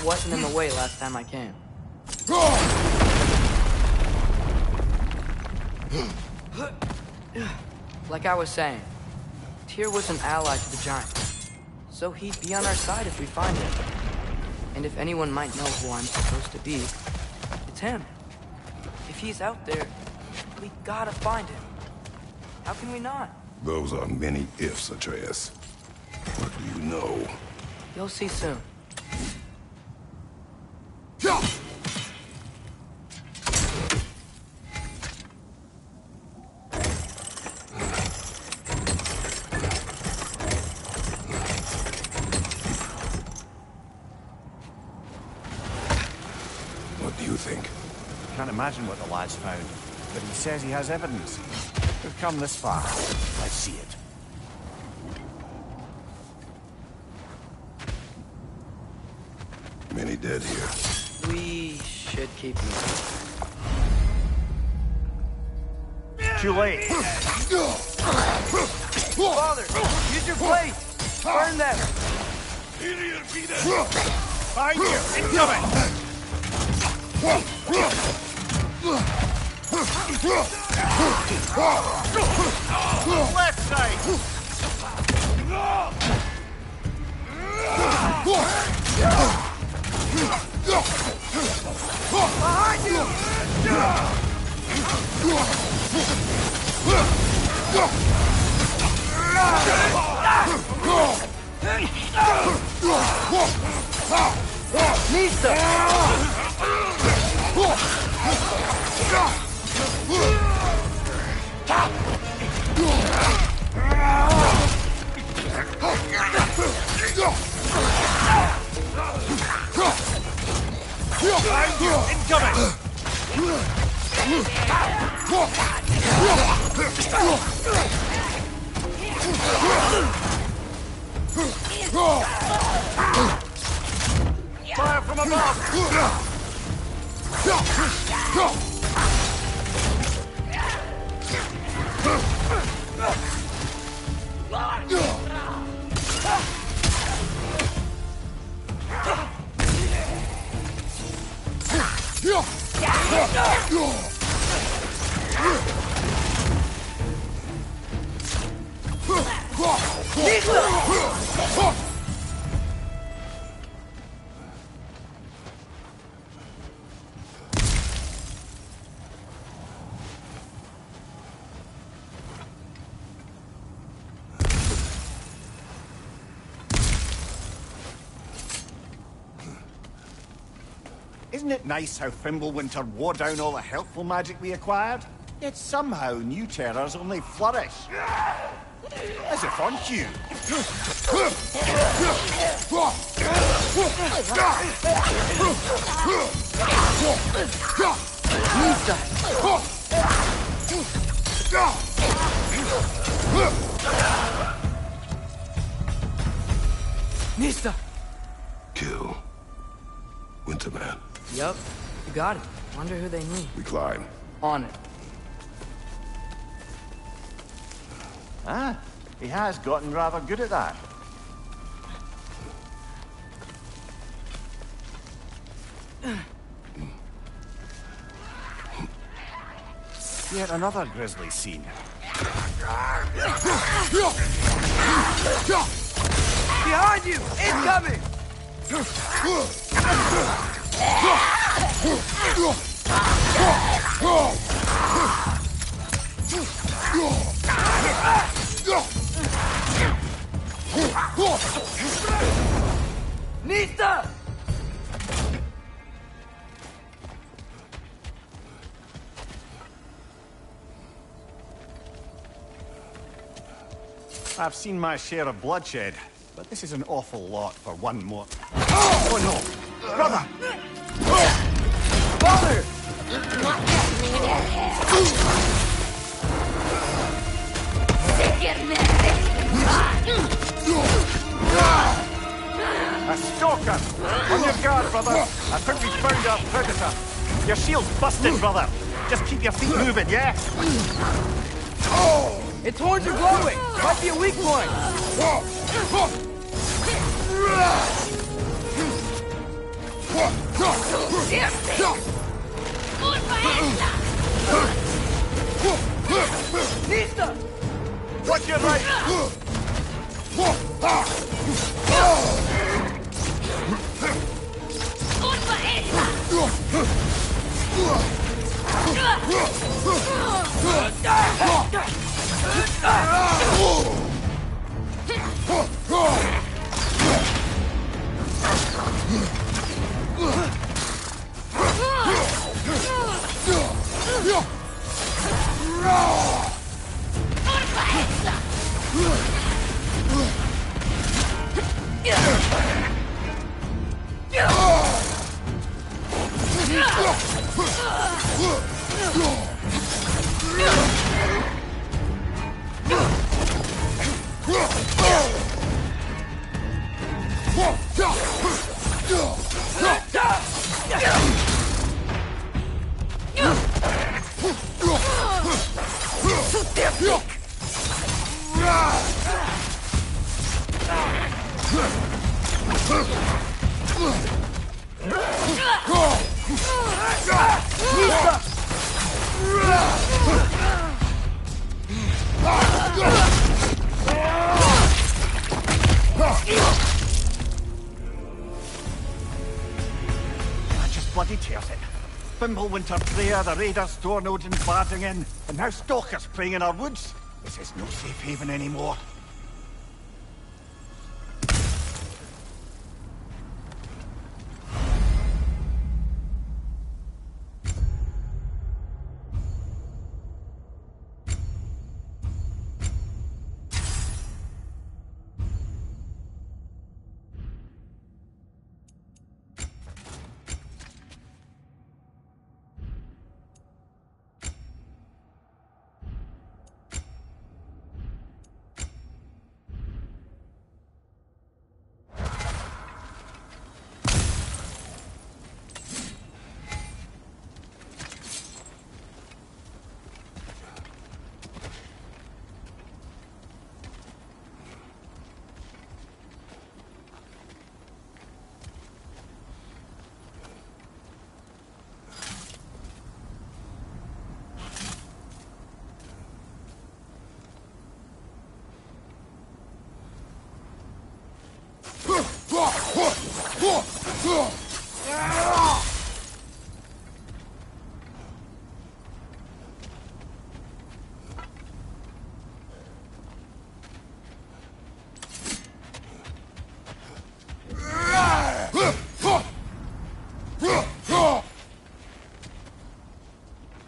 it wasn't in the way last time I came. Like I was saying, Tyr was an ally to the Giants, so he'd be on our side if we find him. And if anyone might know who I'm supposed to be, it's him. If he's out there, we gotta find him. How can we not? Those are many ifs, Atreus. What do you know? You'll see soon. What do you think? Can't imagine what the lad's found, but he says he has evidence. We've come this far. Let's see it. Many dead here. We should keep moving. Too late. Father, use your blade! Burn them! Behind you! Incoming! Left side! Behind you! Nista! Fire from above! Isn't it nice how Fimbulwinter wore down all the helpful magic we acquired? Yet somehow new terrors only flourish. As if on cue. Nista! Kill. Winterman. Yup, you got it. Wonder who they need. We climb. On it. Ah, he has gotten rather good at that. Yet another grisly scene. Behind you! Incoming! Nista! I've seen my share of bloodshed, but this is an awful lot for one more. Oh no! Brother! Father! A stalker! On your guard, brother! I think we found our predator! Your shield's busted, brother! Just keep your feet moving, yeah? Its horns are glowing! Might be a weak point! Nista! Watch your right! That just bloody tears it. Fimbulwinter there, the raiders, storm Odin's barging in, and now stalkers preying in our woods. This is no safe haven anymore.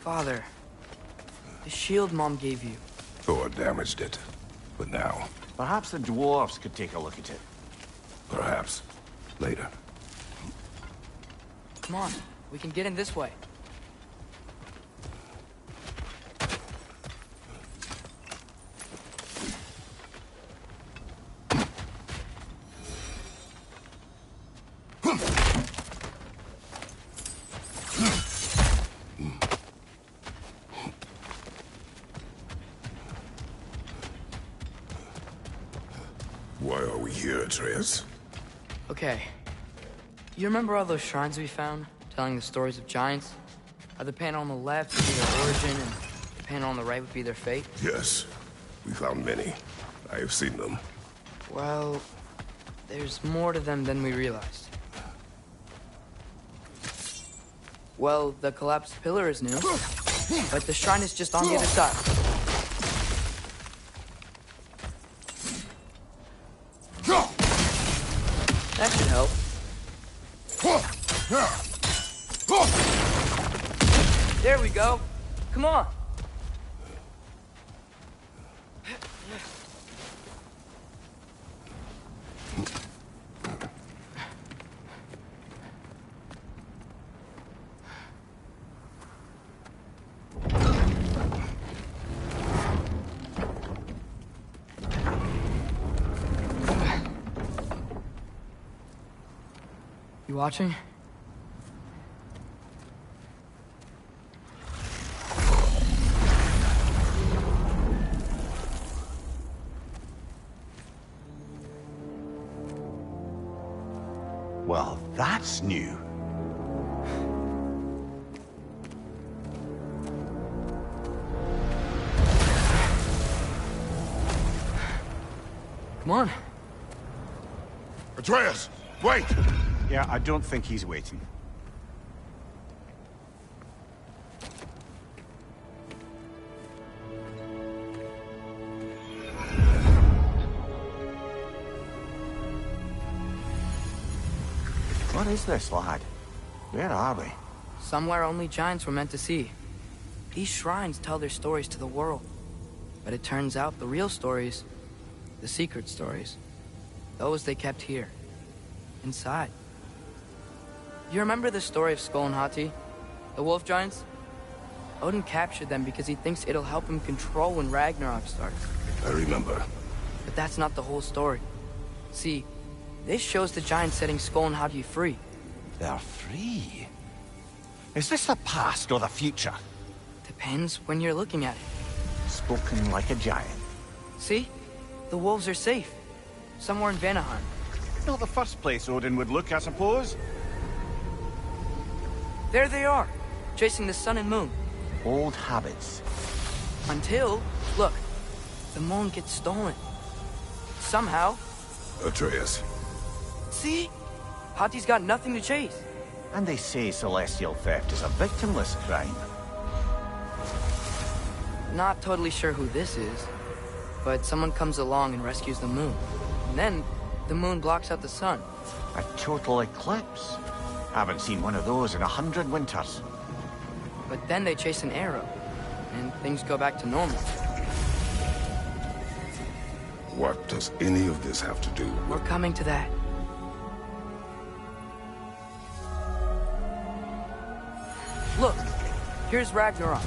Father, the shield Mom gave you. Thor damaged it. But now, Perhaps the dwarves could take a look at it. perhaps, later. Come on, we can get in this way. Why are we here, Atreus? Okay. You remember all those shrines we found, telling the stories of giants? How the panel on the left would be their origin, and the panel on the right would be their fate? Yes. We found many. I have seen them. Well, there's more to them than we realized. Well, the collapsed pillar is new, but the shrine is just on the other side. That should help. There we go. Come on. You watching? Well, that's new. Come on. Atreus, wait! Yeah, I don't think he's waiting. What is this, lad? Where are we? Somewhere only giants were meant to see. These shrines tell their stories to the world. But it turns out the real stories, the secret stories, those they kept here, inside. You remember the story of Skull and Hati, the wolf giants? Odin captured them because he thinks it'll help him control when Ragnarok starts. I remember. But that's not the whole story. See, this shows the giants setting Skull and Hati free. They're free? Is this the past or the future? Depends when you're looking at it. Spoken like a giant. See? The wolves are safe. Somewhere in Vanaheim. Not the first place Odin would look, I suppose. There they are, chasing the sun and moon. Old habits. Until, look, the moon gets stolen. Somehow. Atreus. See? Hati's got nothing to chase. And they say celestial theft is a victimless crime. Not totally sure who this is, but someone comes along and rescues the moon. And then, the moon blocks out the sun. A total eclipse. Haven't seen one of those in 100 winters. But then they chase an arrow, and things go back to normal. What does any of this have to do We're with... coming to that. Look, here's Ragnarok.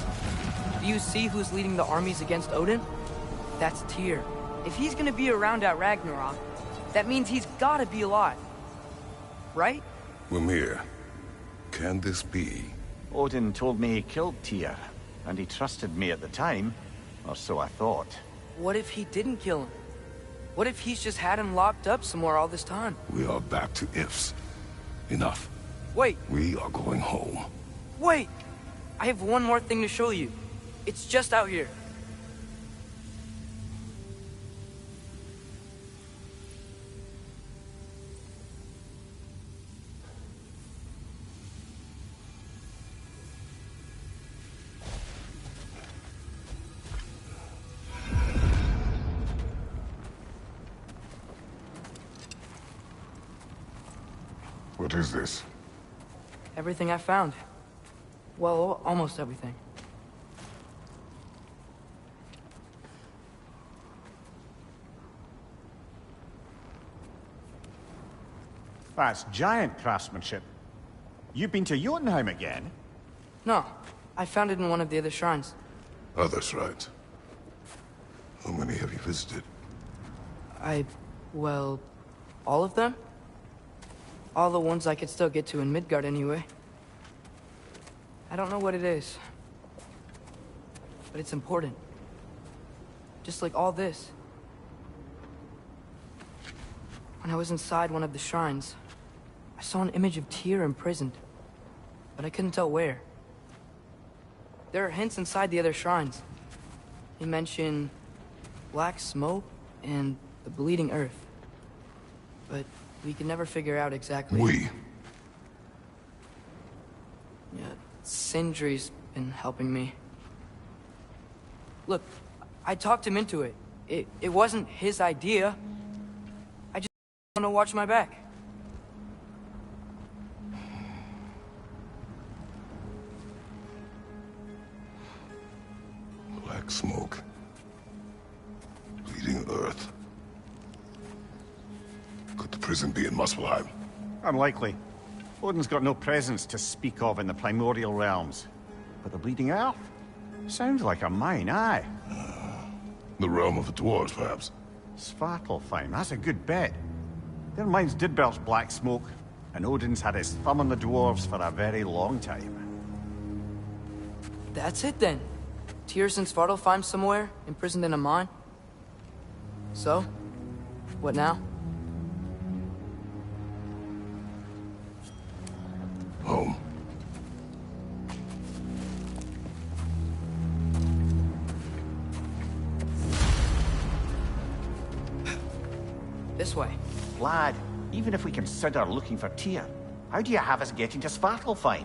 Do you see who's leading the armies against Odin? That's Tyr. If he's gonna be around at Ragnarok, that means he's gotta be alive. Right? Mimir, can this be? Odin told me he killed Tyr, and he trusted me at the time, or so I thought. What if he didn't kill him? What if he's just had him locked up somewhere all this time? We are back to ifs. Enough. Wait, We are going home. wait! I have one more thing to show you. It's just out here. What is this? Everything I found. Well, almost everything. That's giant craftsmanship. You've been to Jotunheim again? No, I found it in one of the other shrines. Other shrines. How many have you visited? Well, all of them? All the ones I could still get to in Midgard anyway. I don't know what it is. But it's important. Just like all this. When I was inside one of the shrines, I saw an image of Tyr imprisoned. But I couldn't tell where. There are hints inside the other shrines. They mention black smoke and the bleeding earth. But we can never figure out exactly... We? Yeah, Sindri's been helping me. Look, I talked him into it. It wasn't his idea. I just want to watch my back. Black smoke. Bleeding earth. Could the prison be in Muspelheim? Unlikely. Odin's got no presence to speak of in the primordial realms. But the Bleeding Earth? Sounds like a mine, aye. The realm of the dwarves, perhaps? Svartalfheim, that's a good bet. Their mines did belch black smoke, and Odin's had his thumb on the dwarves for a very long time. That's it then. Tyr's in Svartalfheim somewhere, imprisoned in a mine. So, what now? Home. this way. Lad, even if we consider looking for Tyr, how do you have us getting to Svartalfheim?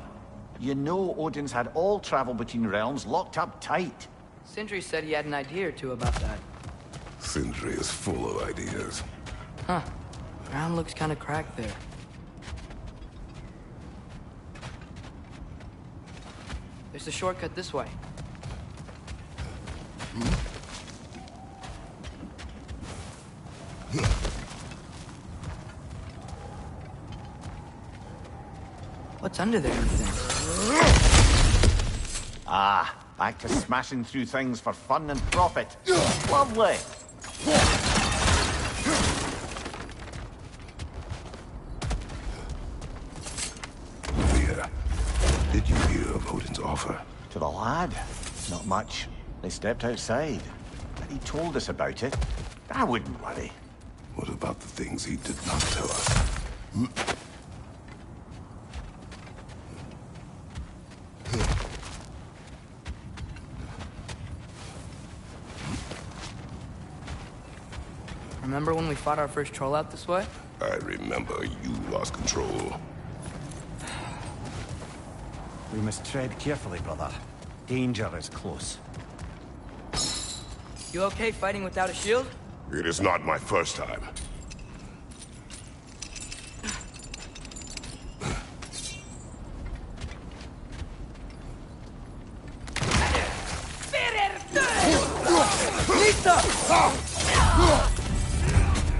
You know Odin's had all travel between realms locked up tight. Sindri said he had an idea or two about that. Sindri is full of ideas. Huh. Ground looks kind of cracked there. There's a shortcut this way. What's under there, you think? Ah, back to smashing through things for fun and profit. Lovely. Leah, did you hear of Odin's offer? To the lad? Not much. They stepped outside. But he told us about it. I wouldn't worry. What about the things he did not tell us? Remember when we fought our first troll out this way? I remember you lost control. We must tread carefully, brother. Danger is close. You okay fighting without a shield? It is not my first time.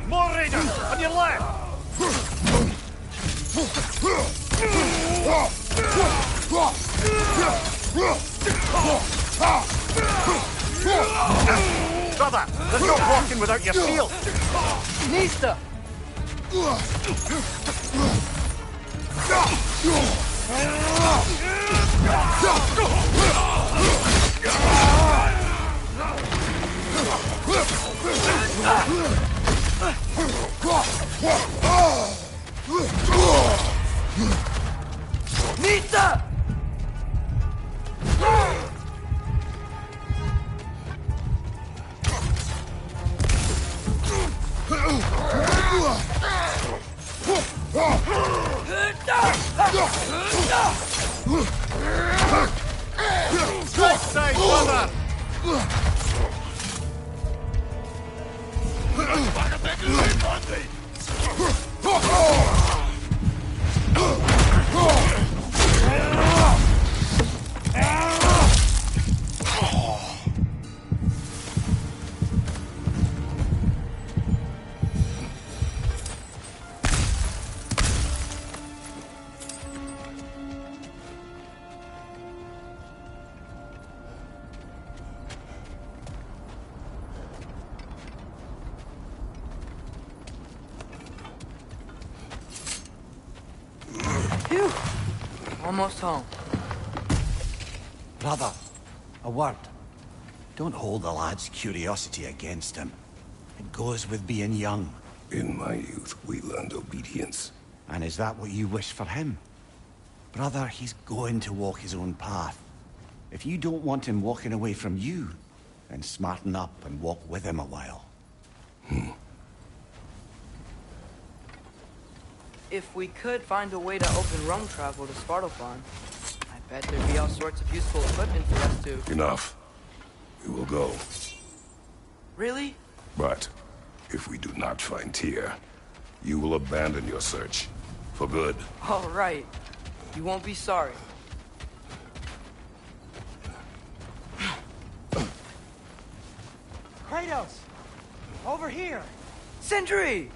More raiders! On your left! Brother, there's no walking without your shield! Nista! Nista! Right side, brother! Phew. Almost home. Brother, a word. Don't hold the lad's curiosity against him. It goes with being young. In my youth, we learned obedience. And is that what you wish for him? Brother, he's going to walk his own path. If you don't want him walking away from you, then smarten up and walk with him a while. If we could find a way to open roam travel to Svartalfheim, I bet there'd be all sorts of useful equipment for us to... Enough. We will go. Really? But if we do not find Tyr, you will abandon your search. For good. All right. You won't be sorry. Kratos! Over here! Sindri!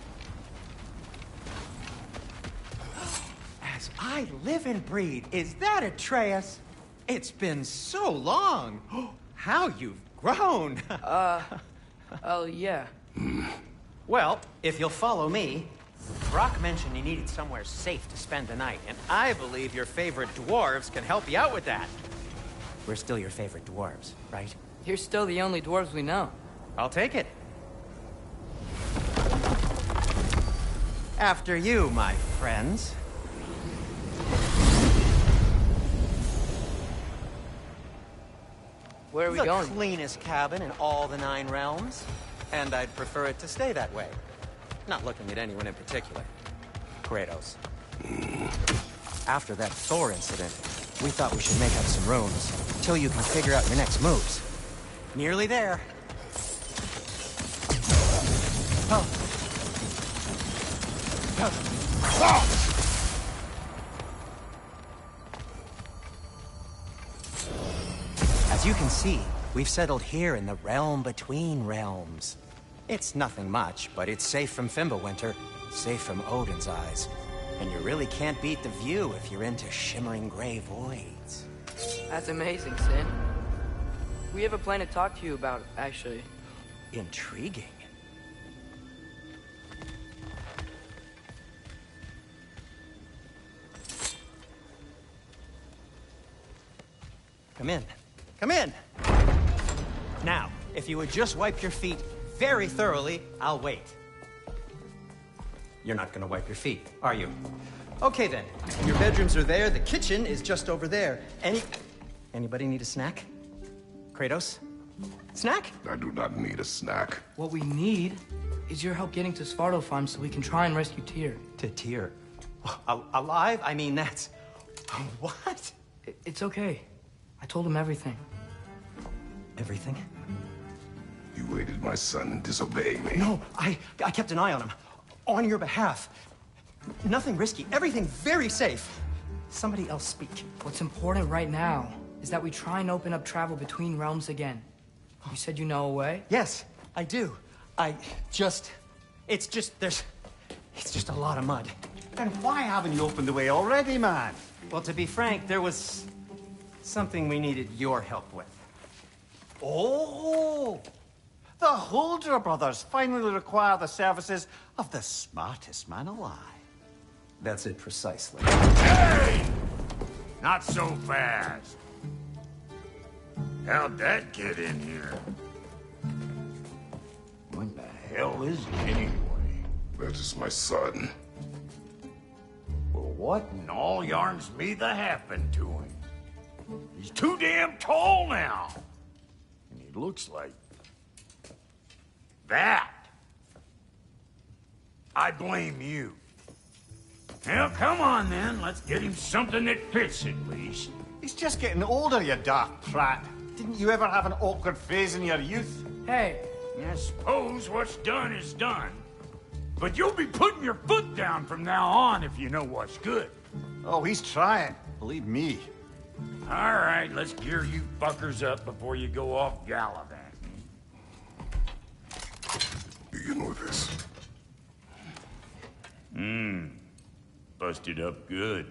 As I live and breathe, is that Atreus? It's been so long! How you've grown! Oh, yeah. Well, if you'll follow me, Brock mentioned you needed somewhere safe to spend the night, and I believe your favorite dwarves can help you out with that. We're still your favorite dwarves, right? You're still the only dwarves we know. I'll take it. After you, my friends. Where are we going? The cleanest cabin in all the 9 realms, and I'd prefer it to stay that way. Not looking at anyone in particular. Kratos. After that Thor incident, we thought we should make up some rooms until you can figure out your next moves. Nearly there. Oh. As you can see, we've settled here in the realm between realms. It's nothing much, but it's safe from Fimbulwinter, safe from Odin's eyes. And you really can't beat the view if you're into shimmering gray voids. That's amazing, Sin. We have a plan to talk to you about, actually. Intriguing. Come in. Come in! Now, if you would just wipe your feet very thoroughly, I'll wait. You're not gonna wipe your feet, are you? Okay then. Your bedrooms are there, the kitchen is just over there. Anybody need a snack? Kratos? Snack? I do not need a snack. What we need is your help getting to Svartalfheim so we can try and rescue Tyr. To Tyr? Alive? I mean, that's... What? It's okay. I told him everything. Everything? You aided my son in disobeying me. No, I kept an eye on him. On your behalf. Nothing risky. Everything very safe. Somebody else speak. What's important right now is that we try and open up travel between realms again. You said you know a way? Yes, I do. It's just a lot of mud. Then why haven't you opened the way already, man? Well, to be frank, there was something we needed your help with. Oh! The Holder brothers finally require the services of the smartest man alive. That's it precisely. Hey! Not so fast. How'd that get in here? What the hell is he anyway? That is my son. Well, what in all yarns me the happened to him? He's too damn tall now. And he looks like... that. I blame you. Well, come on then. Let's get him something that fits at least. He's just getting older, you daft prat. Didn't you ever have an awkward phase in your youth? Hey! I suppose what's done is done. But you'll be putting your foot down from now on if you know what's good. Oh, he's trying. Believe me. All right, let's gear you fuckers up before you go off gallivanting. Begin with this. Busted up good.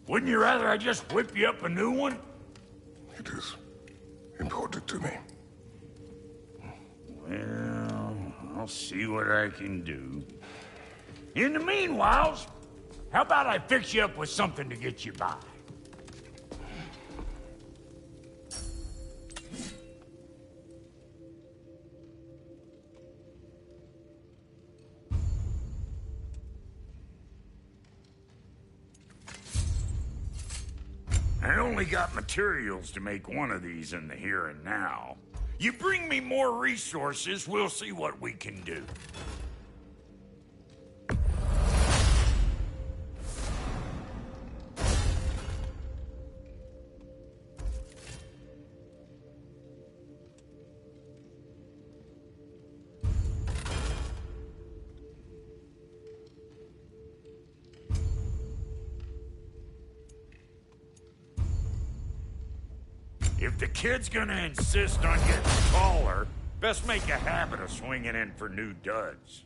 Wouldn't you rather I just whip you up a new one? It is important to me. Well, I'll see what I can do. In the meanwhile, how about I fix you up with something to get you by? I only got materials to make one of these in the here and now. You bring me more resources, we'll see what we can do. If the kid's gonna insist on getting taller, best make a habit of swinging in for new duds.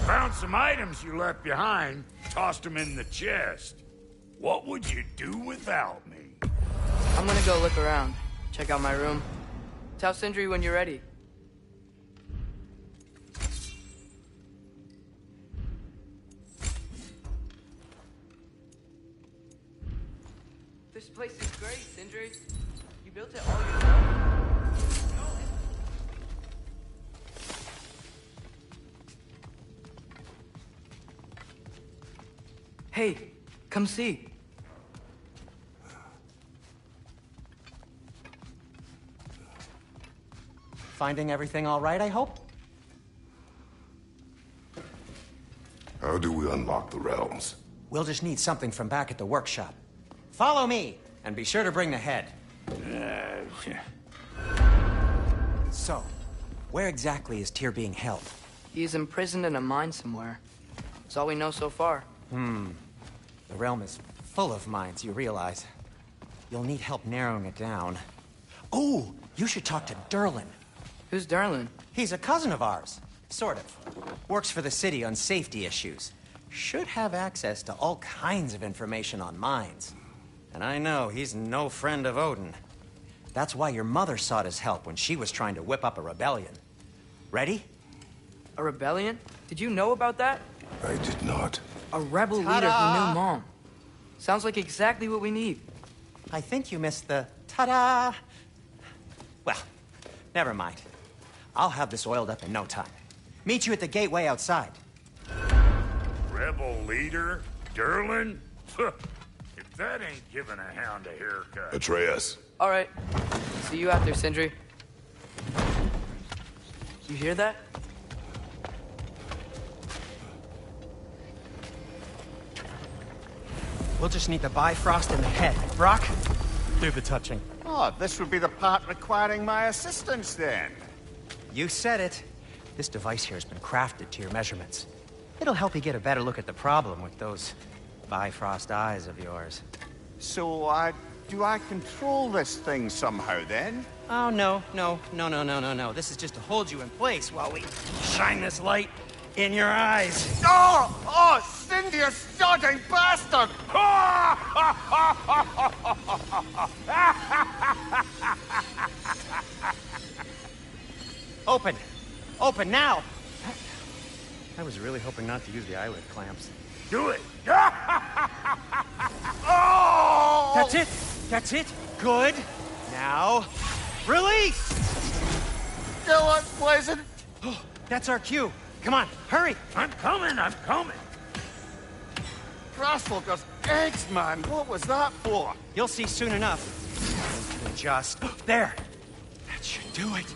Found some items you left behind, tossed them in the chest. What would you do without me? I'm gonna go look around. Check out my room. Tell Sindri when you're ready. This place is great, Sindri. You built it all yourself? Hey, come see. Finding everything all right, I hope? How do we unlock the realms? We'll just need something from back at the workshop. Follow me, and be sure to bring the head. So, where exactly is Tyr being held? He's imprisoned in a mine somewhere. That's all we know so far. The realm is full of mines, you realize. You'll need help narrowing it down. Oh, you should talk to Derlin. Who's Darlin? He's a cousin of ours. Sort of. Works for the city on safety issues. Should have access to all kinds of information on mines. And I know he's no friend of Odin. That's why your mother sought his help when she was trying to whip up a rebellion. Ready? A rebellion? Did you know about that? I did not. A rebel leader who knew Mom. Sounds like exactly what we need. I think you missed the ta-da. Well, never mind. I'll have this oiled up in no time. Meet you at the gateway outside. Rebel leader? Derlin? If that ain't giving a hound a haircut. Atreus. All right. See you out there, Sindri. You hear that? We'll just need the Bifrost in the head. Brock, do the touching. Oh, this would be the part requiring my assistance then. You said it. This device here has been crafted to your measurements. It'll help you get a better look at the problem with those Bifrost eyes of yours. So, do I control this thing somehow then? Oh, no. This is just to hold you in place while we shine this light in your eyes. Oh, Cindy, you sodding bastard! Open! Open now! I was really hoping not to use the eyelid clamps. Do it! Oh! That's it! That's it! Good! Now, release! Still unpleasant. Oh, that's our cue. Come on, hurry! I'm coming! Grasswalker's eggs, man. What was that for? You'll see soon enough. Just there. That should do it.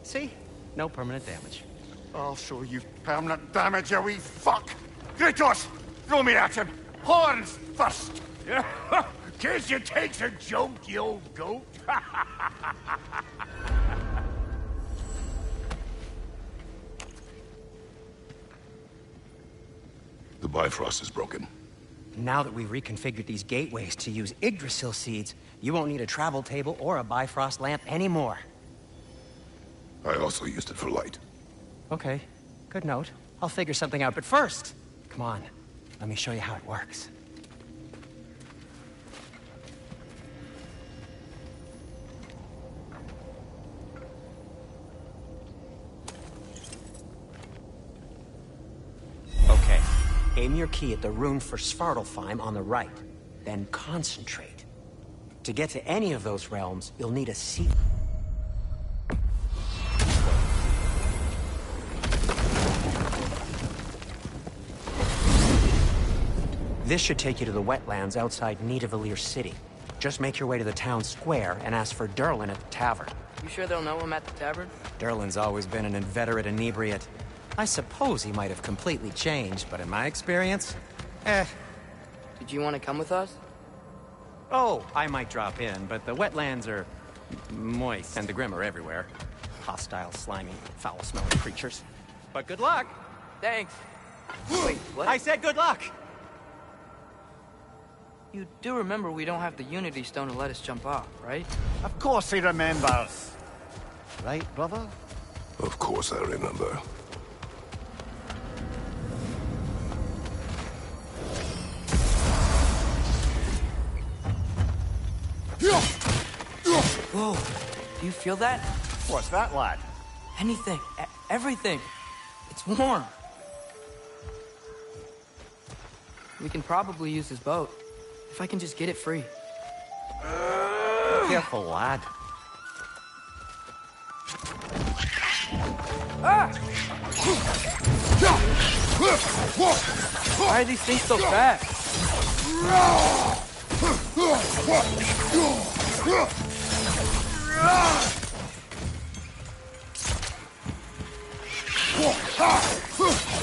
See? No permanent damage. I'll show you permanent damage, you wee fuck! Kratos! Throw me at him! Horns first! Guess you takes a joke, you old goat. The Bifrost is broken. Now that we've reconfigured these gateways to use Yggdrasil seeds, you won't need a travel table or a Bifrost lamp anymore. I also used it for light. Okay, good note. I'll figure something out, but first, come on, let me show you how it works. Okay, aim your key at the rune for Svartalfheim on the right, then concentrate. To get to any of those realms, you'll need a seat. This should take you to the wetlands outside Nidavellir City. Just make your way to the town square and ask for Derlin at the tavern. You sure they'll know him at the tavern? Derlin's always been an inveterate inebriate. I suppose he might have completely changed, but in my experience, Did you want to come with us? Oh, I might drop in, but the wetlands are moist and the Grim are everywhere. Hostile, slimy, foul-smelling creatures. But good luck! Thanks. Wait, what? I said good luck! You do remember we don't have the Unity Stone to let us jump off, right? Of course he remembers. Right, brother? Of course I remember. Whoa, do you feel that? What's that, lad? Anything, everything. It's warm. We can probably use his boat. If I can just get it free. Careful, lad. Why are these things so fast?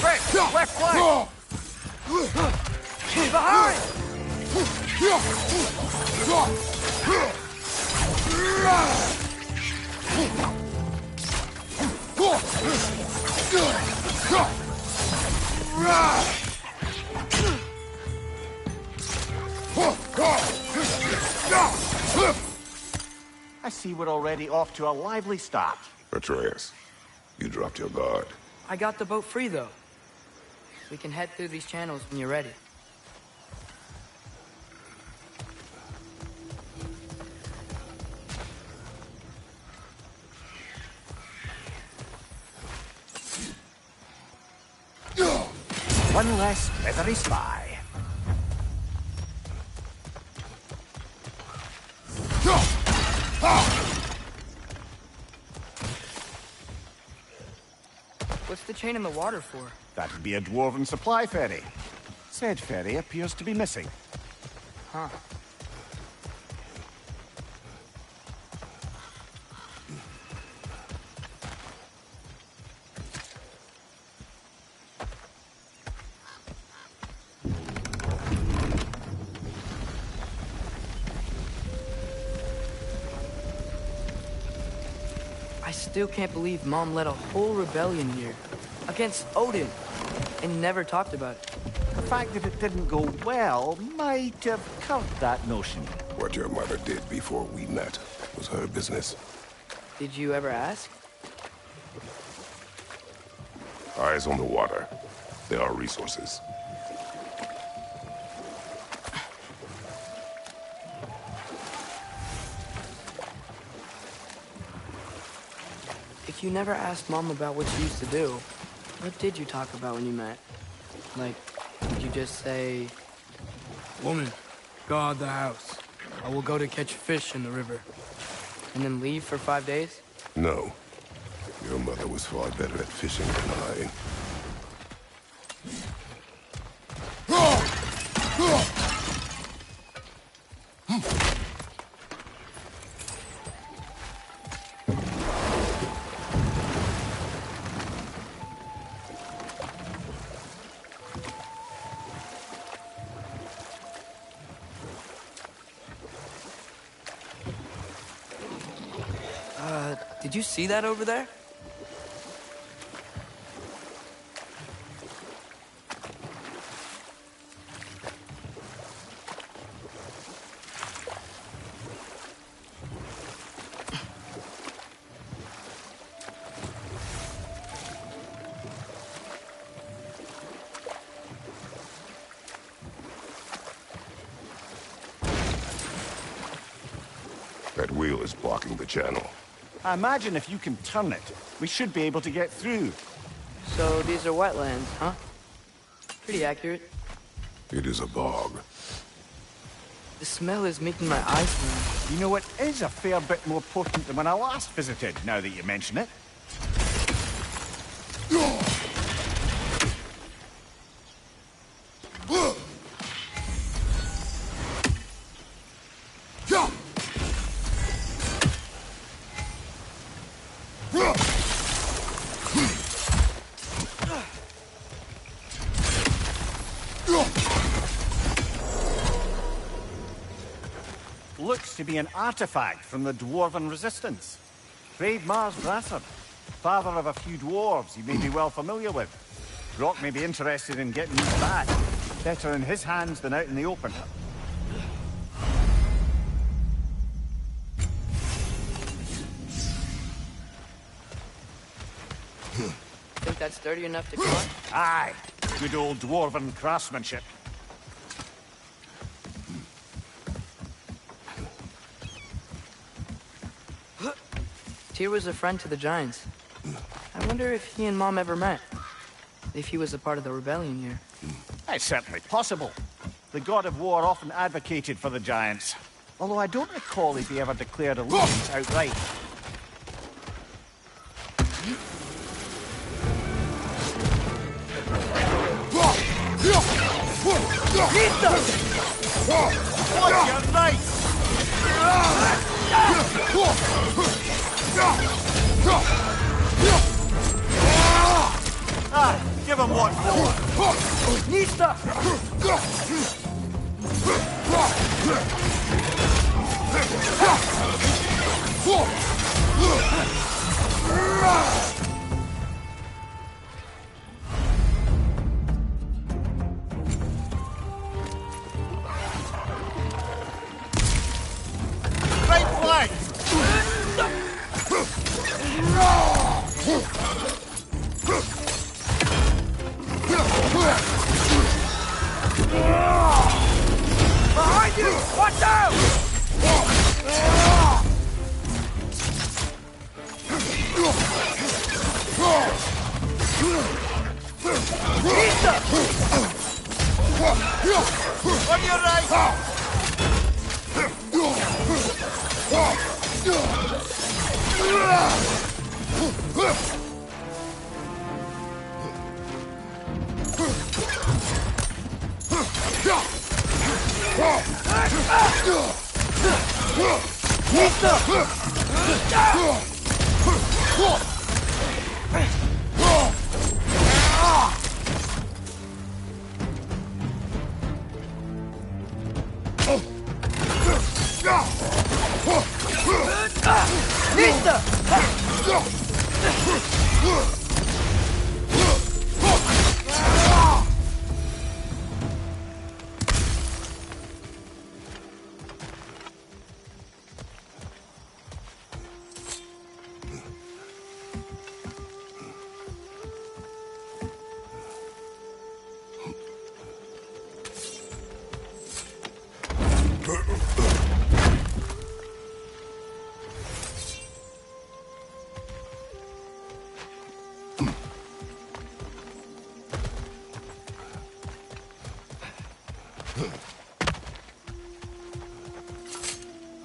Quick! Left flank! Behind! I see we're already off to a lively start. Atreus, you dropped your guard. I got the boat free, though. We can head through these channels when you're ready. One less feathery spy. What's the chain in the water for? That'd be a dwarven supply ferry. Said ferry appears to be missing. Huh. I still can't believe Mom led a whole rebellion here. Against Odin. And never talked about it. The fact that it didn't go well might have curbed that notion. What your mother did before we met was her business. Did you ever ask? Eyes on the water. There are resources. If you never asked Mom about what she used to do, what did you talk about when you met? Like, did you just say... Woman, guard the house. I will go to catch fish in the river. And then leave for 5 days? No. Your mother was far better at fishing than I. Did you see that over there? That wheel is blocking the channel. I imagine if you can turn it, we should be able to get through. So these are wetlands, huh? Pretty accurate. It is a bog. The smell is making my eyes burn. You know, it is a fair bit more potent than when I last visited, now that you mention it. Looks to be an artifact from the Dwarven Resistance. Trade Mars Brassard, father of a few dwarves you may be well familiar with. Brock may be interested in getting these back. Better in his hands than out in the open. Think that's sturdy enough to climb? Aye, good old Dwarven craftsmanship. Tyr was a friend to the Giants. I wonder if he and Mom ever met. If he was a part of the rebellion here. It's certainly possible. The god of war often advocated for the giants, although I don't recall if he ever declared allegiance outright. What's your knife? Give him what for. Nista! Right flank! Behind you! Watch out! Nista! On your right!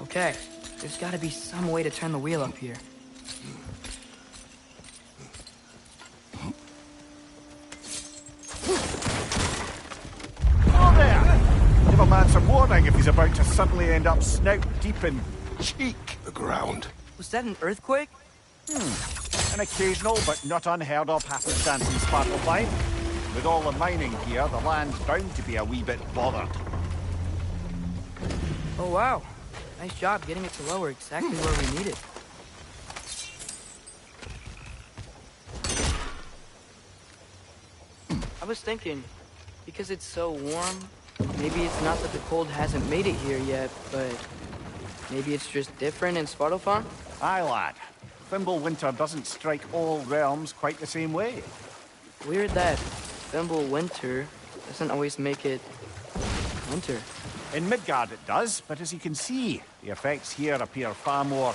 Okay, there's gotta be some way to turn the wheel up here. Oh there! Give a man some warning if he's about to suddenly end up snout deep in cheek. The ground. Was that an earthquake? An occasional but not unheard of happenstance in Sparklefine. With all the mining here, the land's bound to be a wee bit bothered. Oh wow. Nice job getting it to lower exactly where we need it. I was thinking, because it's so warm, maybe it's not that the cold hasn't made it here yet, but maybe it's just different in Svartalfheim? Aye, lad. Fimbulwinter doesn't strike all realms quite the same way. Weird that Fimbulwinter doesn't always make it winter. In Midgard it does, but as you can see, the effects here appear far more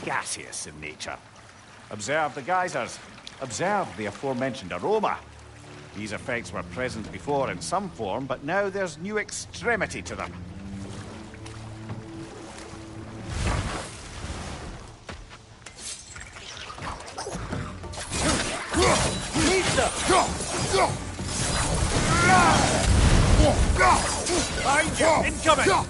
gaseous in nature. Observe the geysers. Observe the aforementioned aroma. These effects were present before in some form, but now there's new extremity to them. Incoming!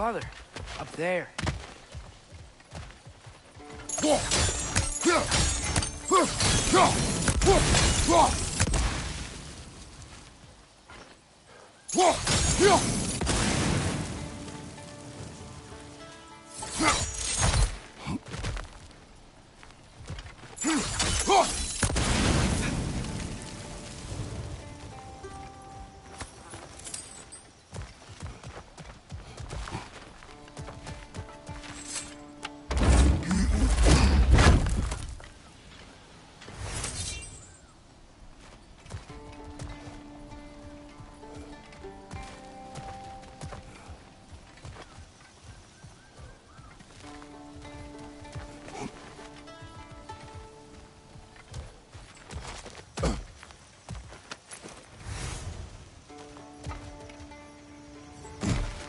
farther. Up there.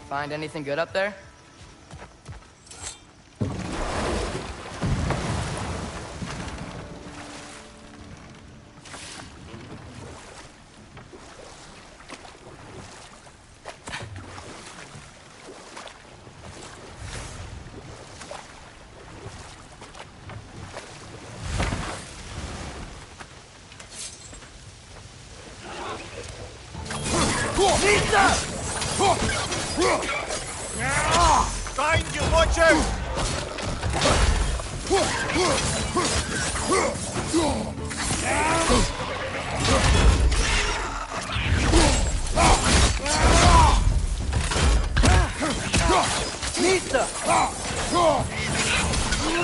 Find anything good up there? Find you, watch out! Nista!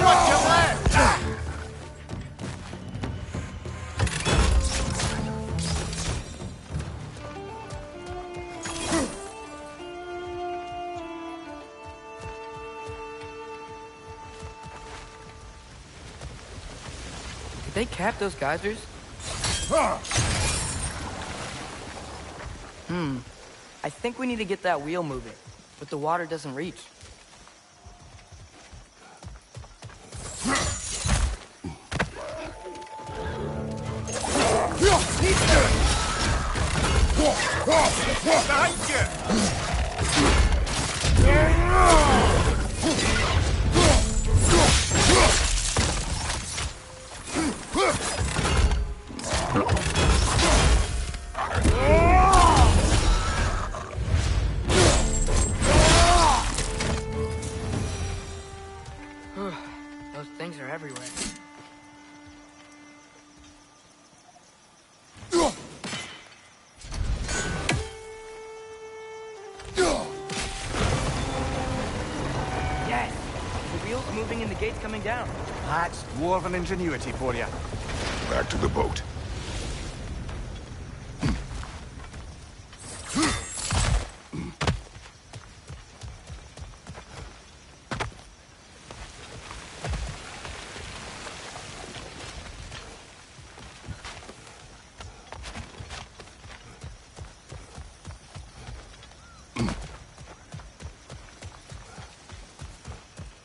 Watch your left! Did they cap those geysers? I think we need to get that wheel moving, but the water doesn't reach. Behind Those things are everywhere. Yes! The wheel's moving and the gate's coming down. That's dwarven ingenuity for you. Back to the boat.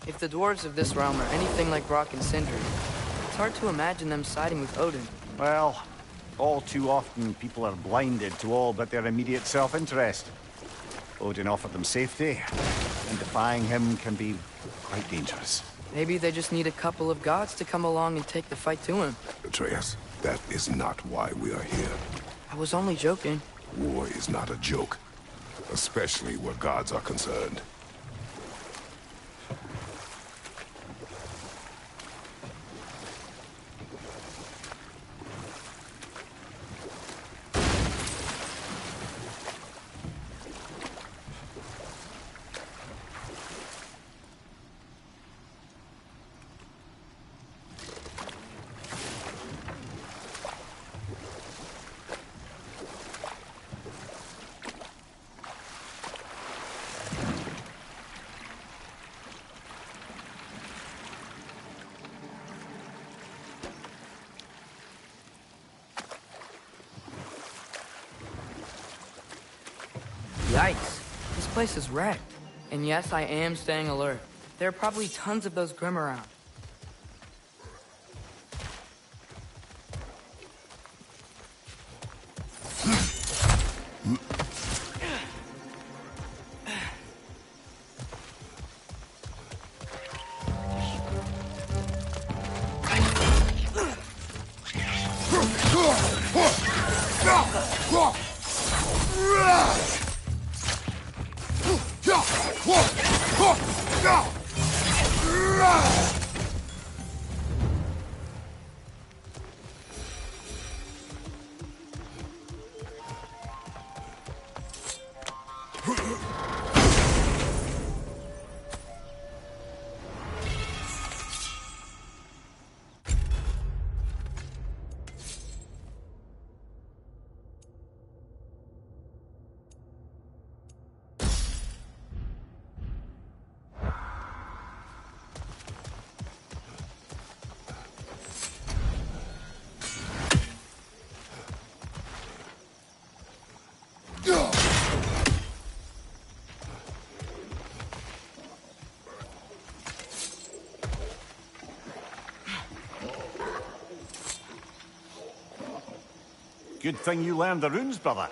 If the dwarves of this realm are anything like Brock and Sindri, it's hard to imagine them siding with Odin. Well, all too often people are blinded to all but their immediate self-interest. Odin offered them safety, and defying him can be quite dangerous. Maybe they just need a couple of gods to come along and take the fight to him. Atreus, that is not why we are here. I was only joking. War is not a joke, especially where gods are concerned. Yikes. This place is wrecked. And yes, I am staying alert. There are probably tons of those Grim around. Good thing you learned the runes, brother.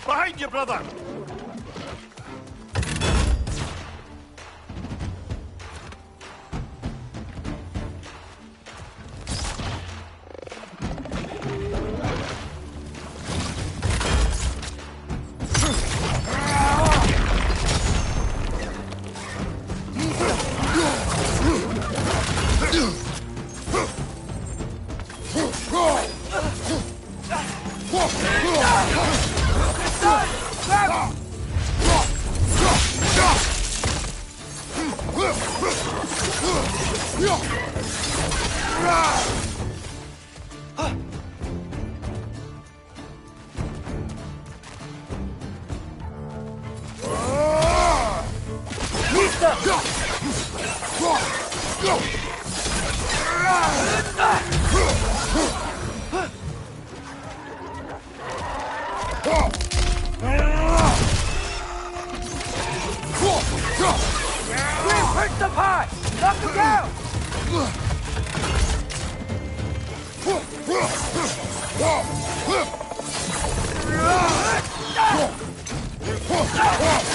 Behind you, brother! Reinforce the pie! Knock him down!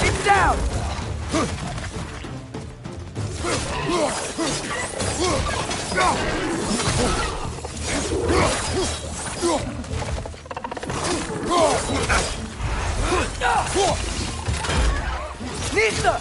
Keep down! Nista!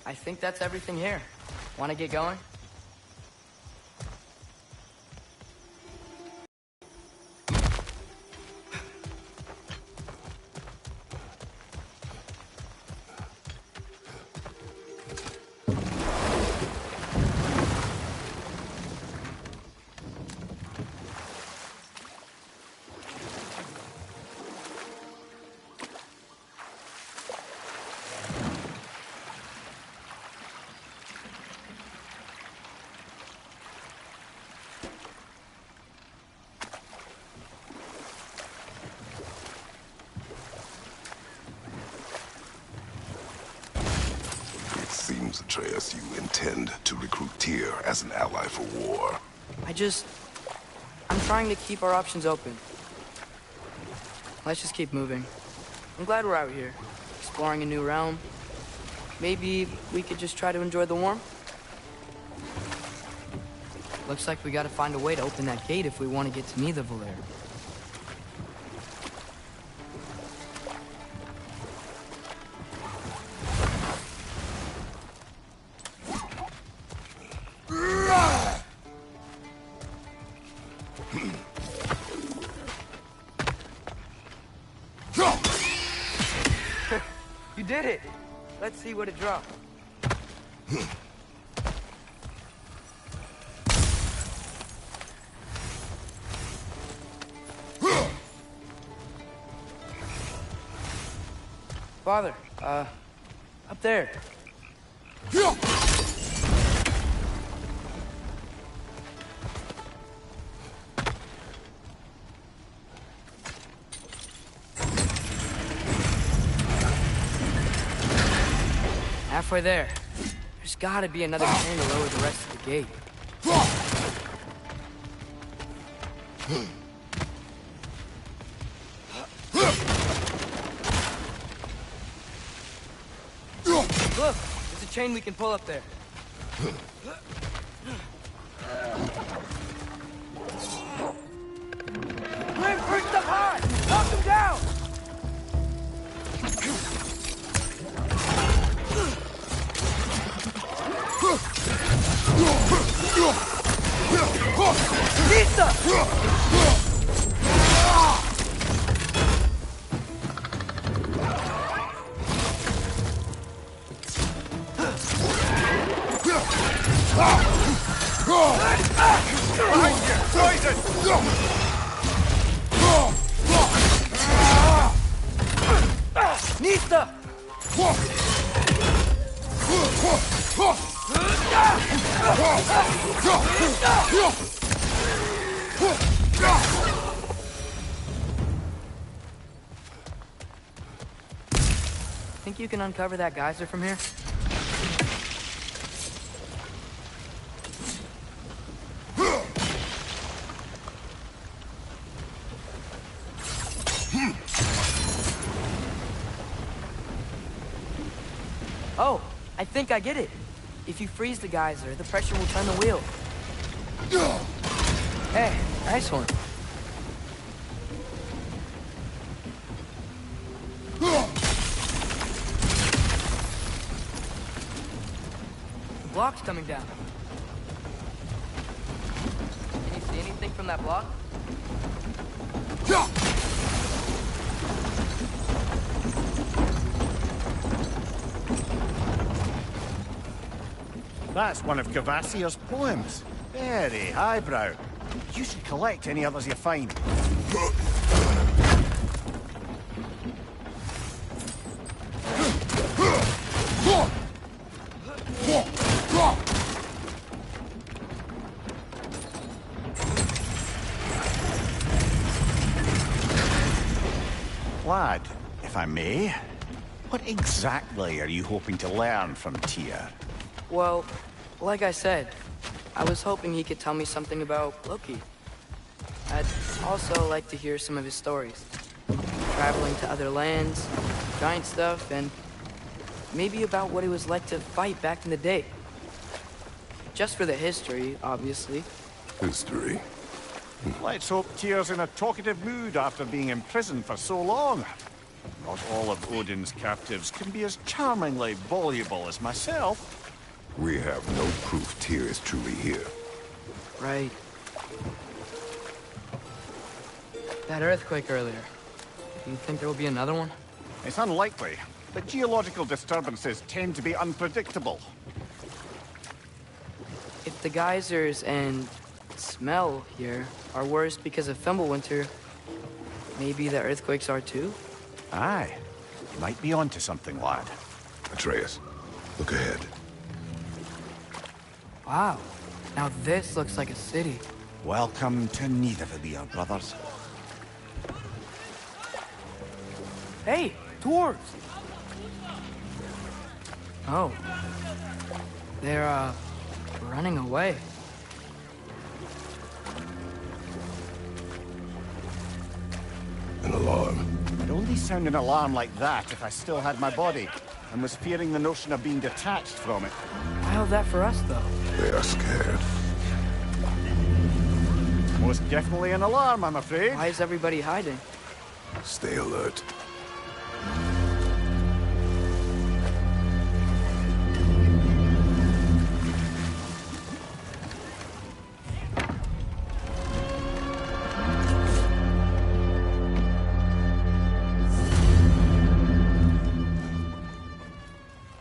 I think that's everything here. Want to get going? intend to recruit Tyr as an ally for war. I'm trying to keep our options open. Let's just keep moving. I'm glad we're out here, exploring a new realm. Maybe we could just try to enjoy the warmth? Looks like we gotta find a way to open that gate if we want to get to Neither Valer. You did it! Let's see what it dropped. Father, up there. Halfway there. There's gotta be another chain to lower the rest of the gate. Look, there's a chain we can pull up there. Reinforce up high! Knock them down! Lisa! Nista! Think you can uncover that geyser from here? Oh, I think I get it. If you freeze the geyser, the pressure will turn the wheel. Hey, nice one. The block's coming down. Can you see anything from that block? That's one of Kvasir's poems. Very highbrow. You should collect any others you find. Lad, if I may, what exactly are you hoping to learn from Tyr? Well, like I said, I was hoping he could tell me something about Loki. I'd also like to hear some of his stories. Traveling to other lands, giant stuff, and maybe about what it was like to fight back in the day. Just for the history, obviously. History? Let's hope Tyr's in a talkative mood after being imprisoned for so long. Not all of Odin's captives can be as charmingly voluble as myself. We have no proof Tyr is truly here. Right. That earthquake earlier. Do you think there will be another one? It's unlikely, but geological disturbances tend to be unpredictable. If the geysers and smell here are worse because of Fimbulwinter, maybe the earthquakes are too? Aye. You might be onto something, lad. Atreus, look ahead. Wow. Now this looks like a city. Welcome to Nidavellir, brothers. Hey, dwarves! Oh. They're, running away. An alarm. I'd only sound an alarm like that if I still had my body, and was fearing the notion of being detached from it. Why held that for us, though? They are scared. Most definitely an alarm, I'm afraid. Why is everybody hiding? Stay alert.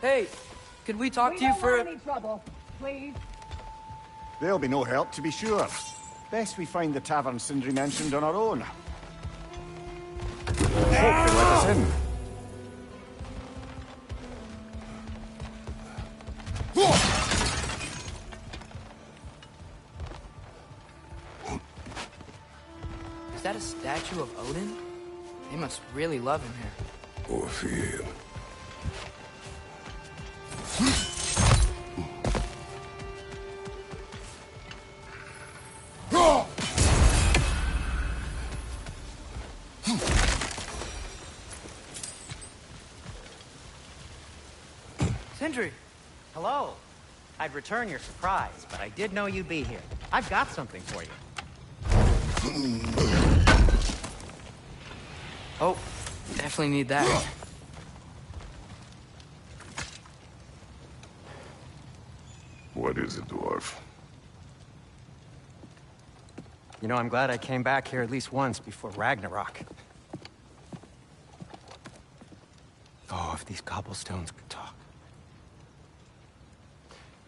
Hey, could we talk to you for... any trouble, please. There'll be no help, to be sure. Best we find the tavern Sindri mentioned on our own. Hope they let us in. Is that a statue of Odin? They must really love him here. Or fear him. Sindri! Hello. I'd return your surprise, but I did know you'd be here. I've got something for you. Oh, definitely need that. What is it, dwarf? You know, I'm glad I came back here at least once before Ragnarok. Oh, if these cobblestones could talk.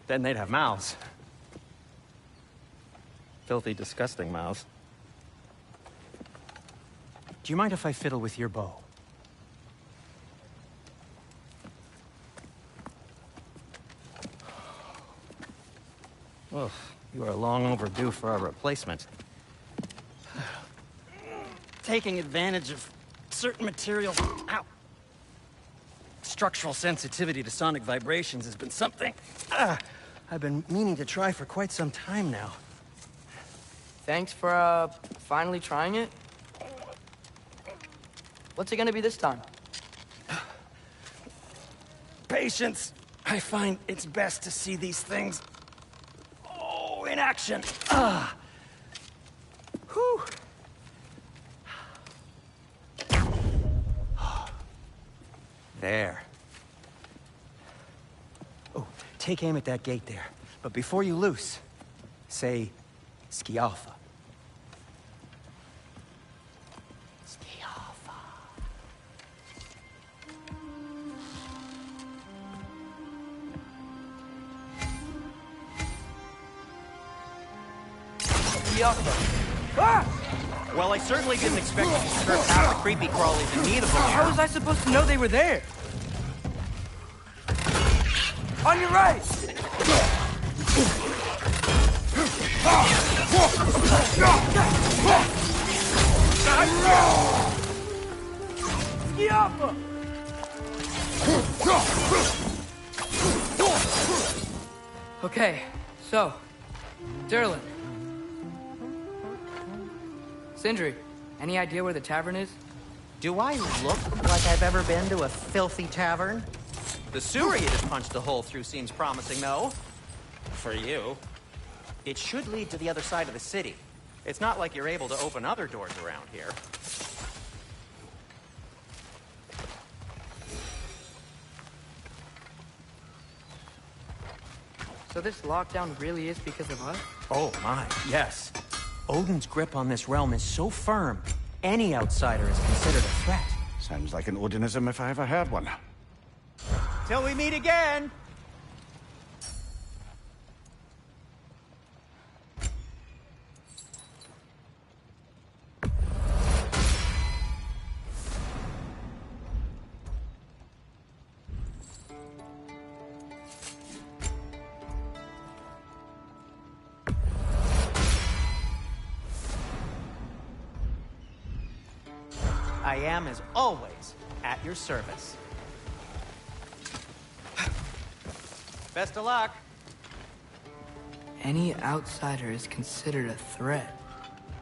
Then they'd have mouths. Filthy, disgusting mouths. Do you mind if I fiddle with your bow? Oh, you are long overdue for a replacement. Taking advantage of certain materials. Ow! Structural sensitivity to sonic vibrations has been something I've been meaning to try for quite some time now. Thanks for, finally trying it. What's it gonna be this time? Patience. I find it's best to see these things, in action. Whew. There. Oh, take aim at that gate there. But before you loose, say, Skialfa. Skialfa. Ah! Well, I certainly didn't expect to disturb half the creepy crawlies in need of them. How was I supposed to know they were there? On your right! Skialfa! Okay, so, Durlin. Sindri, any idea where the tavern is? Do I look like I've ever been to a filthy tavern? The sewer you just punched a hole through seems promising, though. For you. It should lead to the other side of the city. It's not like you're able to open other doors around here. So this lockdown really is because of us? Oh my, yes. Odin's grip on this realm is so firm, any outsider is considered a threat. Sounds like an Odinism if I ever heard one. Till we meet again! I am, as always, at your service. Best of luck. Any outsider is considered a threat.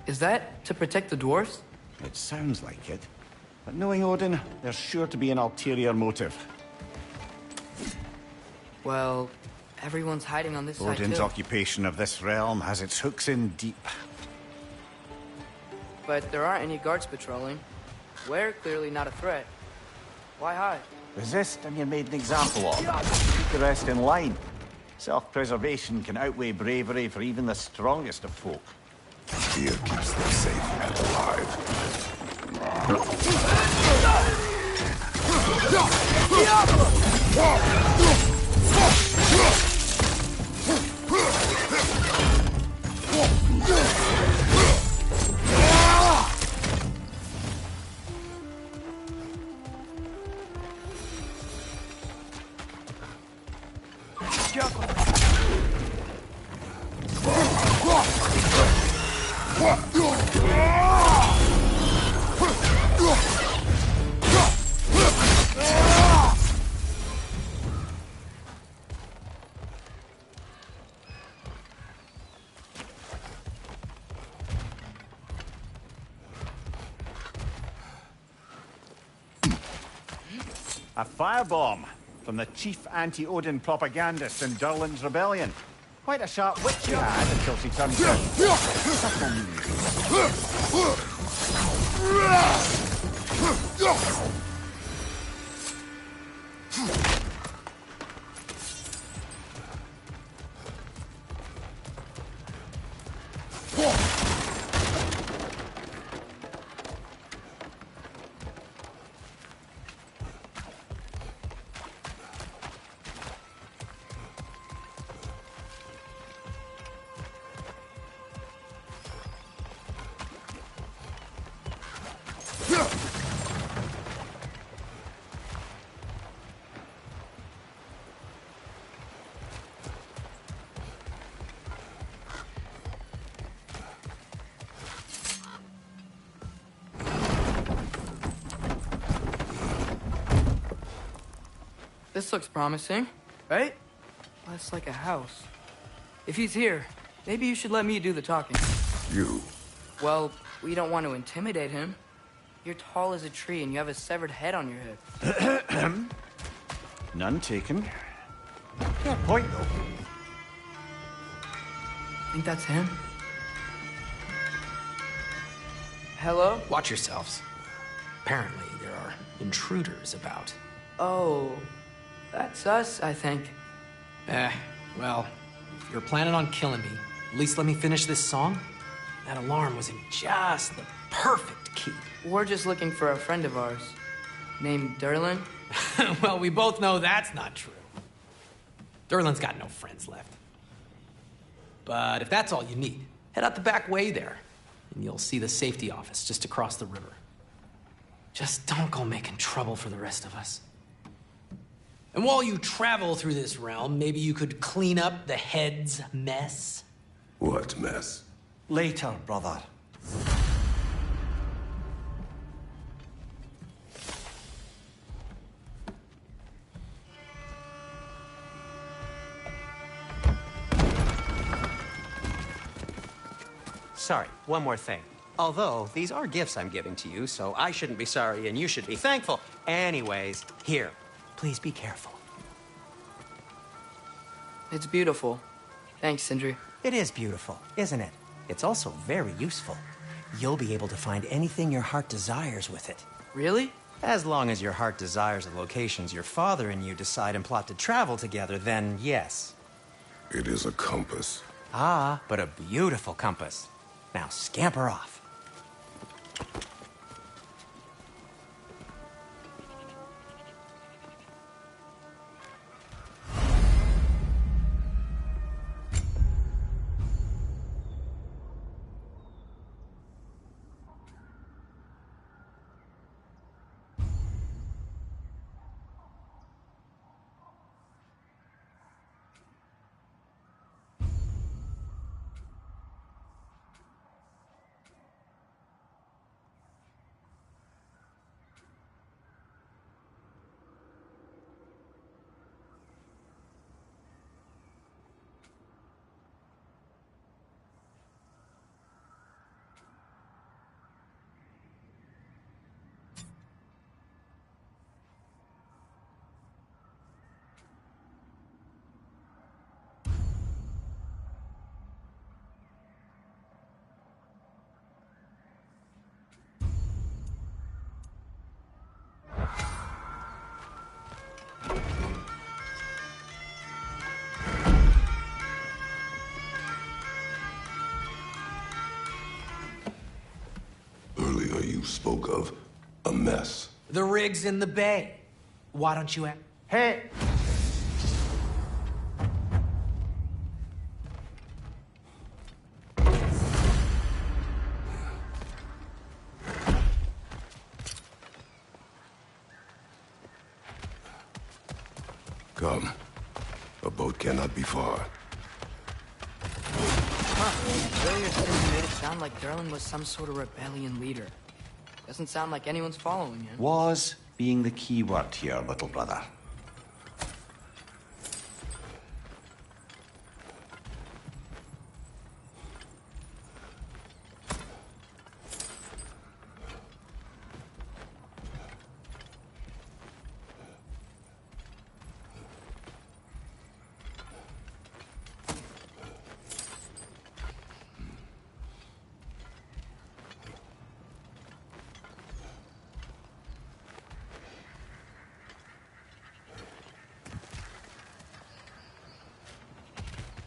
Is that to protect the dwarves? It sounds like it. But knowing Odin, there's sure to be an ulterior motive. Well, everyone's hiding on this side Odin's too. occupation of this realm has its hooks in deep. But there aren't any guards patrolling. We're clearly not a threat. Why hide? Resist and you're made an example of. Keep the rest in line. Self-preservation can outweigh bravery for even the strongest of folk. Fear keeps them safe and alive. A firebomb from the chief anti-Odin propagandist in Durlin's rebellion. Quite a sharp wit she had until she turned to... This looks promising, right? Less like a house. If he's here, maybe you should let me do the talking. You. Well, we don't want to intimidate him. You're tall as a tree and you have a severed head on your head. None taken. Fair point, though. Think that's him? Hello? Watch yourselves. Apparently, there are intruders about. Oh, that's us, I think. Well, if you're planning on killing me, at least let me finish this song. That alarm was in just the perfect key. We're just looking for a friend of ours, named Durlin. Well, we both know that's not true. Durlin's got no friends left. But if that's all you need, head out the back way there, and you'll see the safety office just across the river. Just don't go making trouble for the rest of us. And while you travel through this realm, maybe you could clean up the head's mess? What mess? Later, brother. Sorry, one more thing. Although, these are gifts I'm giving to you, so I shouldn't be sorry and you should be thankful. Anyways, here, please be careful. It's beautiful. Thanks, Sindri. It is beautiful, isn't it? It's also very useful. You'll be able to find anything your heart desires with it. Really? As long as your heart desires the locations your father and you decide and plot to travel together, then yes. It is a compass. Ah, but a beautiful compass. Now scamper off. you spoke of a mess. The rig's in the bay. Why don't you ask? Hey! Come. A boat cannot be far. Earlier Cindy made it sound like Durlin was some sort of rebellion leader. Doesn't sound like anyone's following him. Was being the key word here, little brother.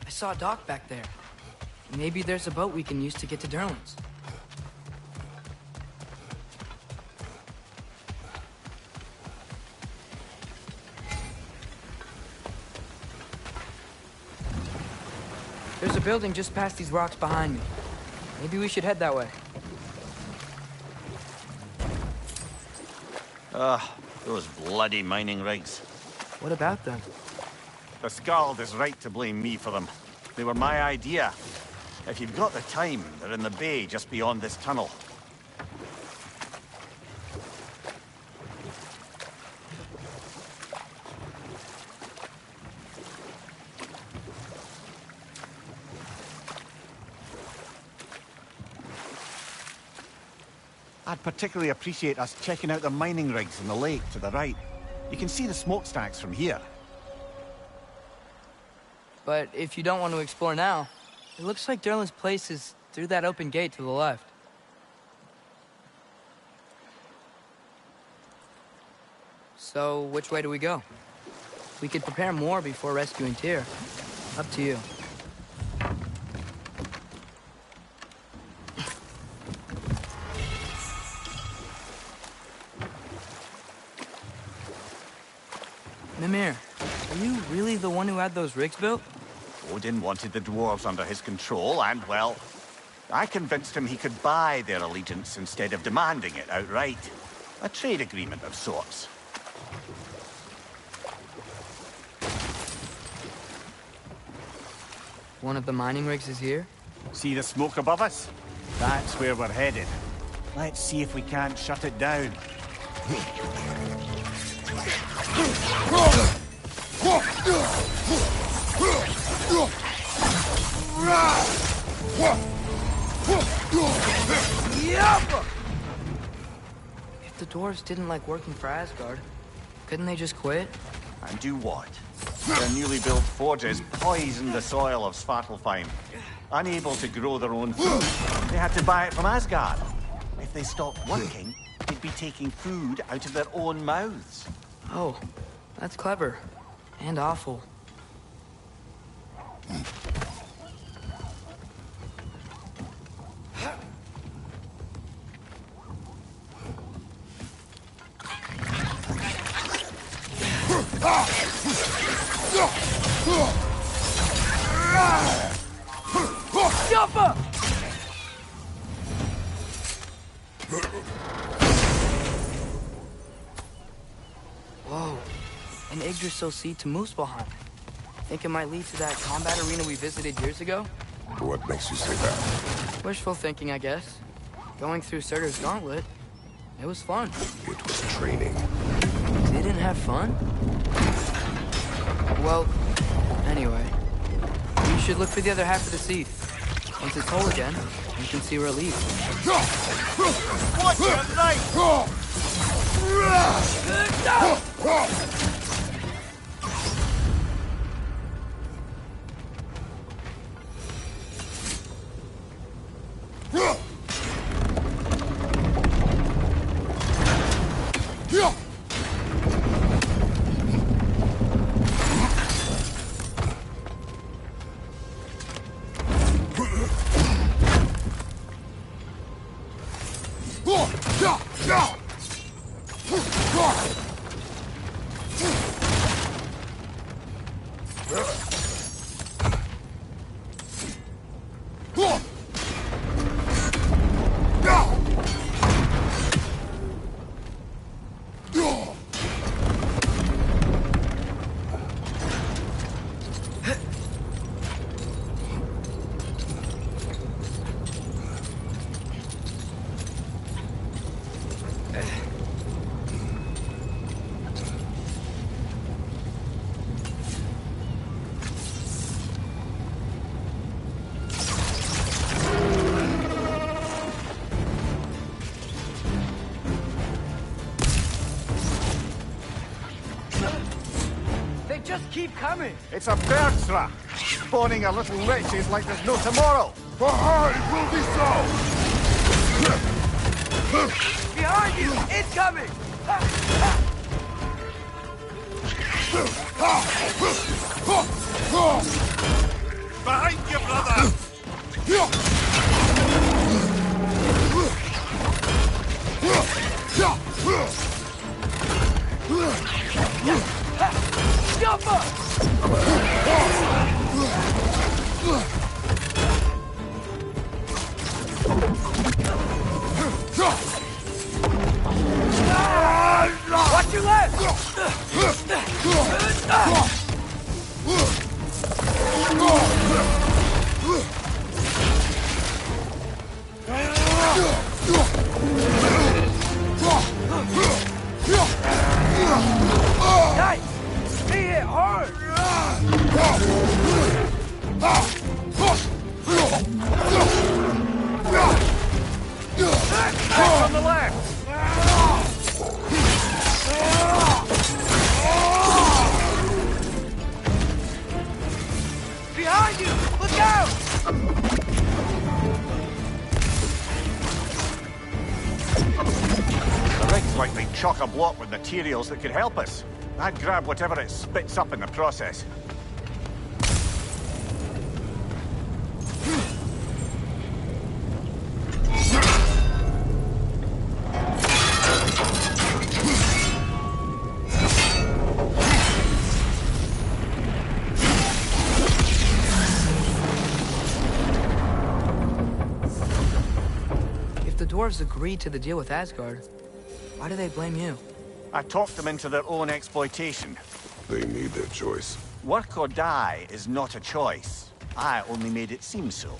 I saw a dock back there. Maybe there's a boat we can use to get to Durlin's. There's a building just past these rocks behind me. Maybe we should head that way. Those bloody mining rigs. What about them? The Skald is right to blame me for them. They were my idea. If you've got the time, they're in the bay just beyond this tunnel. I'd particularly appreciate us checking out the mining rigs in the lake to the right. You can see the smokestacks from here. But if you don't want to explore now, it looks like Durlin's place is through that open gate to the left. So, which way do we go? We could prepare more before rescuing Tyr. Up to you. Mimir, are you really the one who had those rigs built? Odin wanted the dwarves under his control, and, well, I convinced him he could buy their allegiance instead of demanding it outright. A trade agreement of sorts. One of the mining rigs is here? See the smoke above us? That's where we're headed. Let's see if we can't shut it down. If the dwarves didn't like working for Asgard, couldn't they just quit? And do what? Their newly built forges poisoned the soil of Svartalfheim. Unable to grow their own food, they had to buy it from Asgard. If they stopped working, they'd be taking food out of their own mouths. Oh, that's clever. And awful. Jumper! Whoa, an Yggdrasil seed to Muspelheim. Think it might lead to that combat arena we visited years ago? What makes you say that? Wishful thinking, I guess. Going through Surtur's gauntlet, it was fun. It was training. Didn't have fun? Well, anyway. You should look for the other half of the seed. Once it's whole again, you can see where it leads. Watch your knife! They just keep coming. It's a bird's trap, spawning a little witches like there's no tomorrow. Behind will be so! Behind you! It's coming! Behind you, brother! Watch your left! Nice! Be hit hard! Back on the left! Behind you! Look out! The rig's likely chock-a-block with materials that could help us. I'd grab whatever it spits up in the process. If the dwarves agreed to the deal with Asgard, why do they blame you? I talked them into their own exploitation. They made their choice. Work or die is not a choice. I only made it seem so.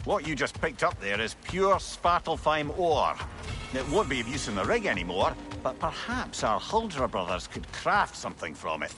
What you just picked up there is pure Svartalfheim ore. It won't be of use in the rig anymore, but perhaps our Huldra brothers could craft something from it.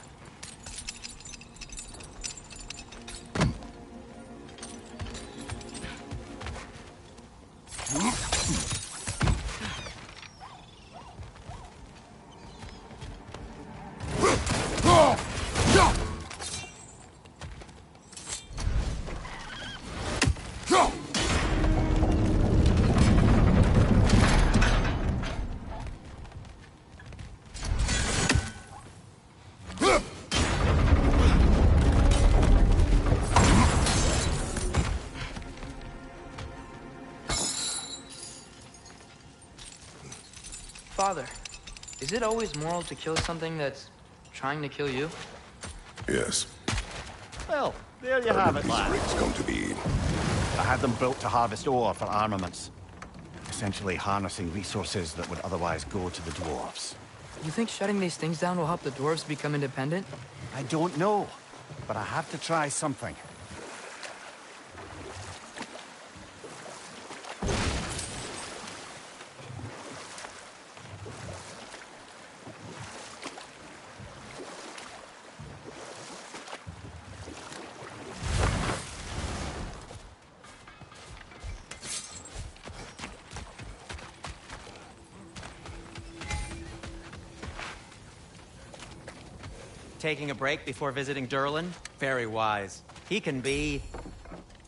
Father, is it always moral to kill something that's trying to kill you? Yes. Well, there you have it, These lad. rigs come to be. I had them built to harvest ore for armaments. Essentially harnessing resources that would otherwise go to the dwarves. You think shutting these things down will help the dwarves become independent? I don't know, but I have to try something. Taking a break before visiting Durlin? Very wise. He can be...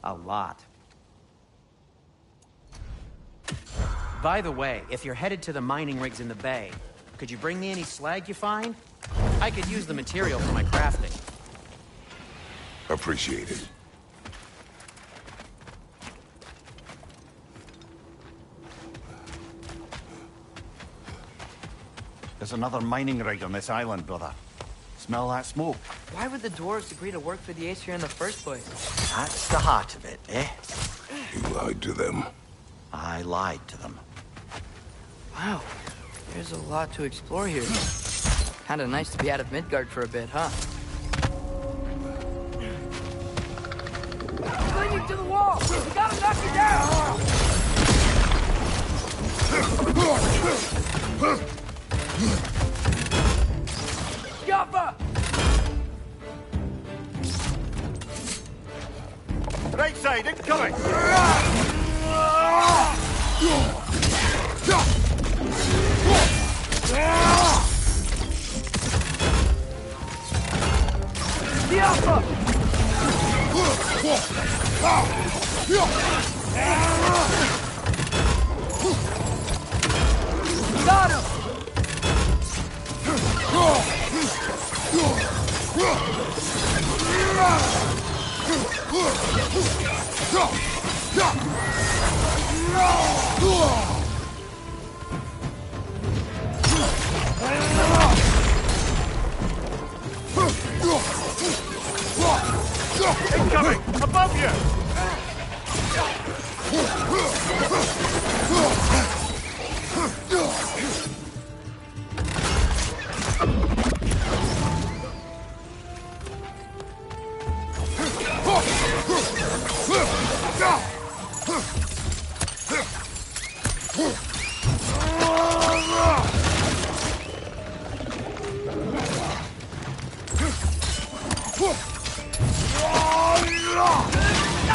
a lot. By the way, if you're headed to the mining rigs in the bay, could you bring me any slag you find? I could use the material for my crafting. Appreciated. There's another mining rig on this island, brother. Smell that smoke? Why would the dwarves agree to work for the Aesir in the first place? That's the heart of it, eh? You lied to them. I lied to them. Wow, there's a lot to explore here. Kinda nice to be out of Midgard for a bit, huh? Clinging to the wall! We gotta knock it down! Jaffa! Right side, incoming! Jaffa! Got him! Incoming! Above you!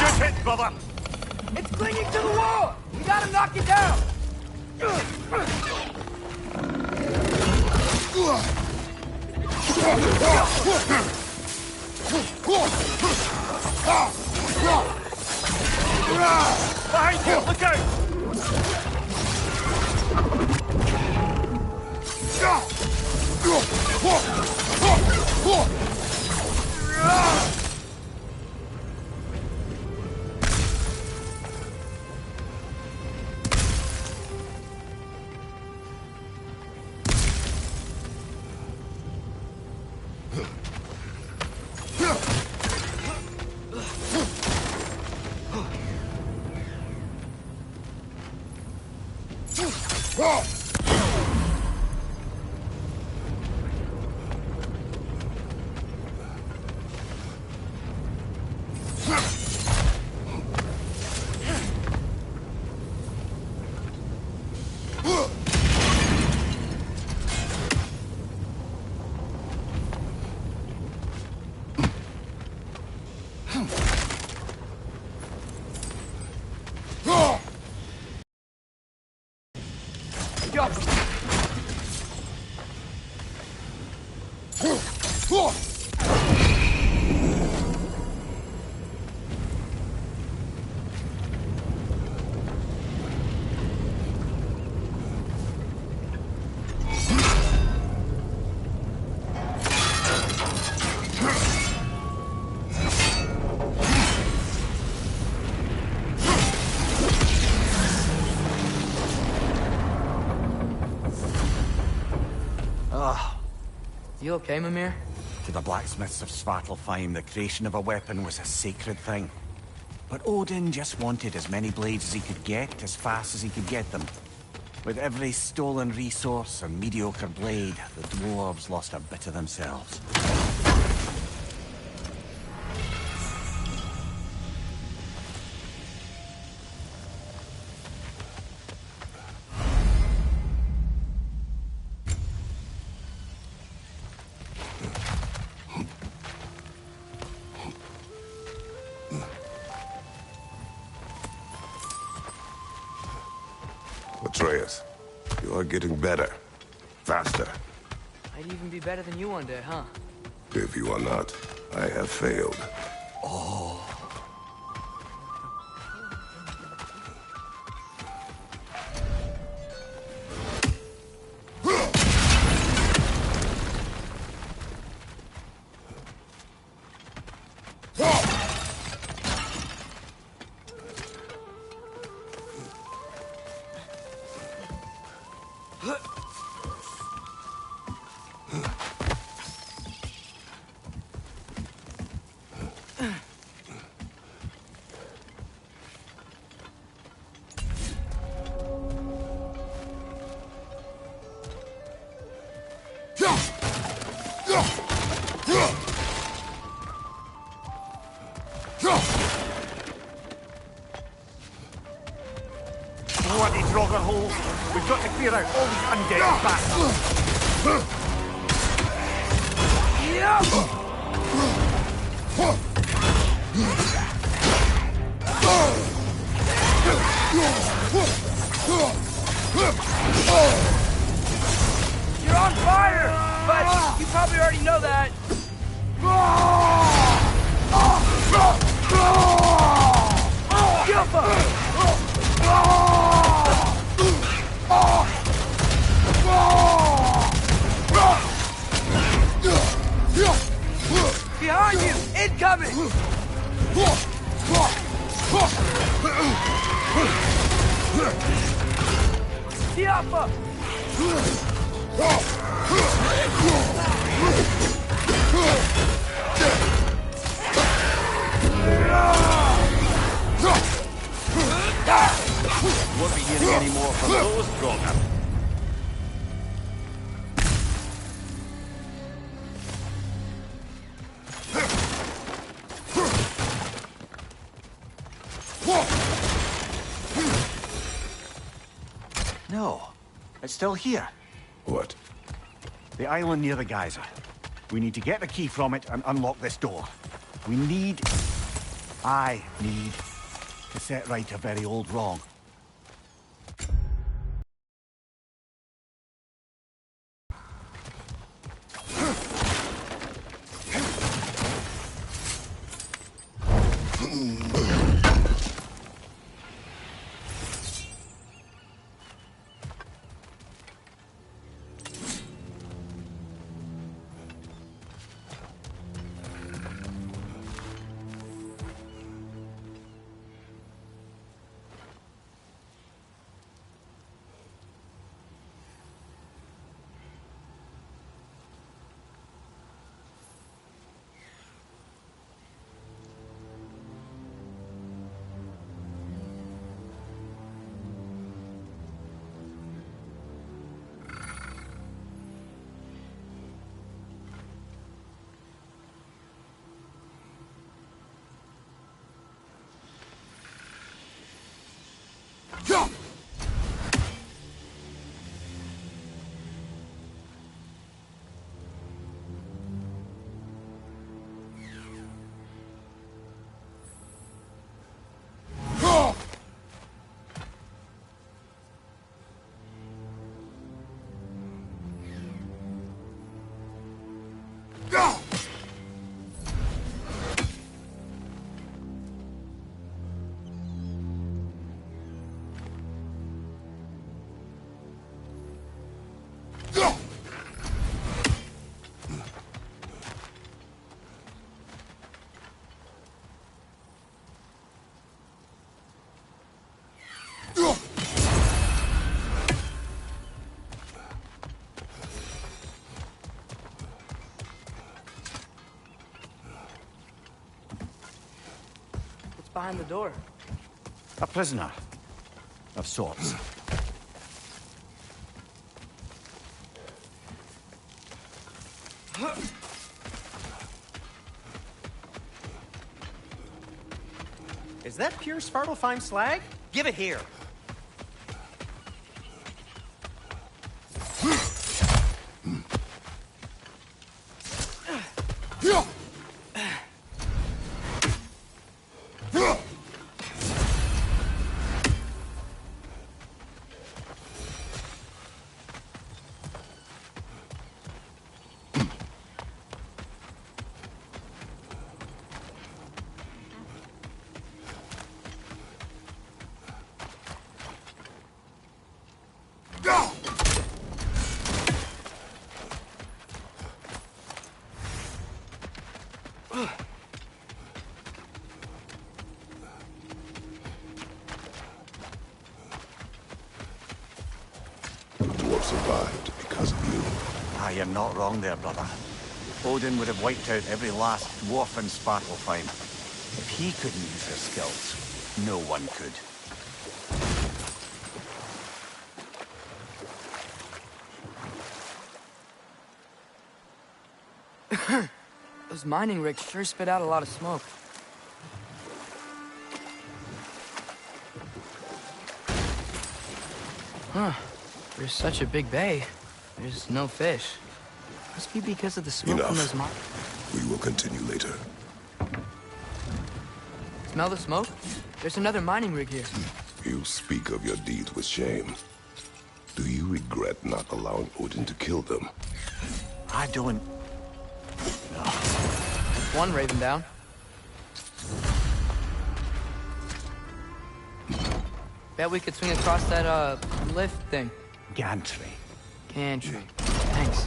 Good hit, brother! It's clinging to the wall! We gotta knock it down! Behind you! Look out! You okay, Mimir? To the blacksmiths of Svartalfheim, the creation of a weapon was a sacred thing. But Odin just wanted as many blades as he could get, as fast as he could get them. With every stolen resource and mediocre blade, the dwarves lost a bit of themselves. Atreus, you are getting better. Faster. I'd even be better than you one day, huh? If you are not, I have failed. bloody Draugr holes! We've got to clear out all these undead bastards! You're on fire! But you probably already know that. Behind you! Incoming! Tiapa! Won't be hearing any more from those Draugr. No, it's still here. What? The island near the geyser. We need to get the key from it and unlock this door. I need to set right a very old wrong. Behind the door. A prisoner of sorts. Is that pure Svartalfheim slag? Give it here. Survived because of you. Ah, you're not wrong there, brother. Odin would have wiped out every last dwarf in Svartalfheim. If he couldn't use his skills, no one could. Those mining rigs sure spit out a lot of smoke. Huh. There's such a big bay. There's no fish. Must be because of the smoke from those mines. We will continue later. Smell the smoke? There's another mining rig here. You speak of your deeds with shame. Do you regret not allowing Odin to kill them? I don't... No. One raven down. Bet we could swing across that, lift thing. Gantry. Gantry. Thanks.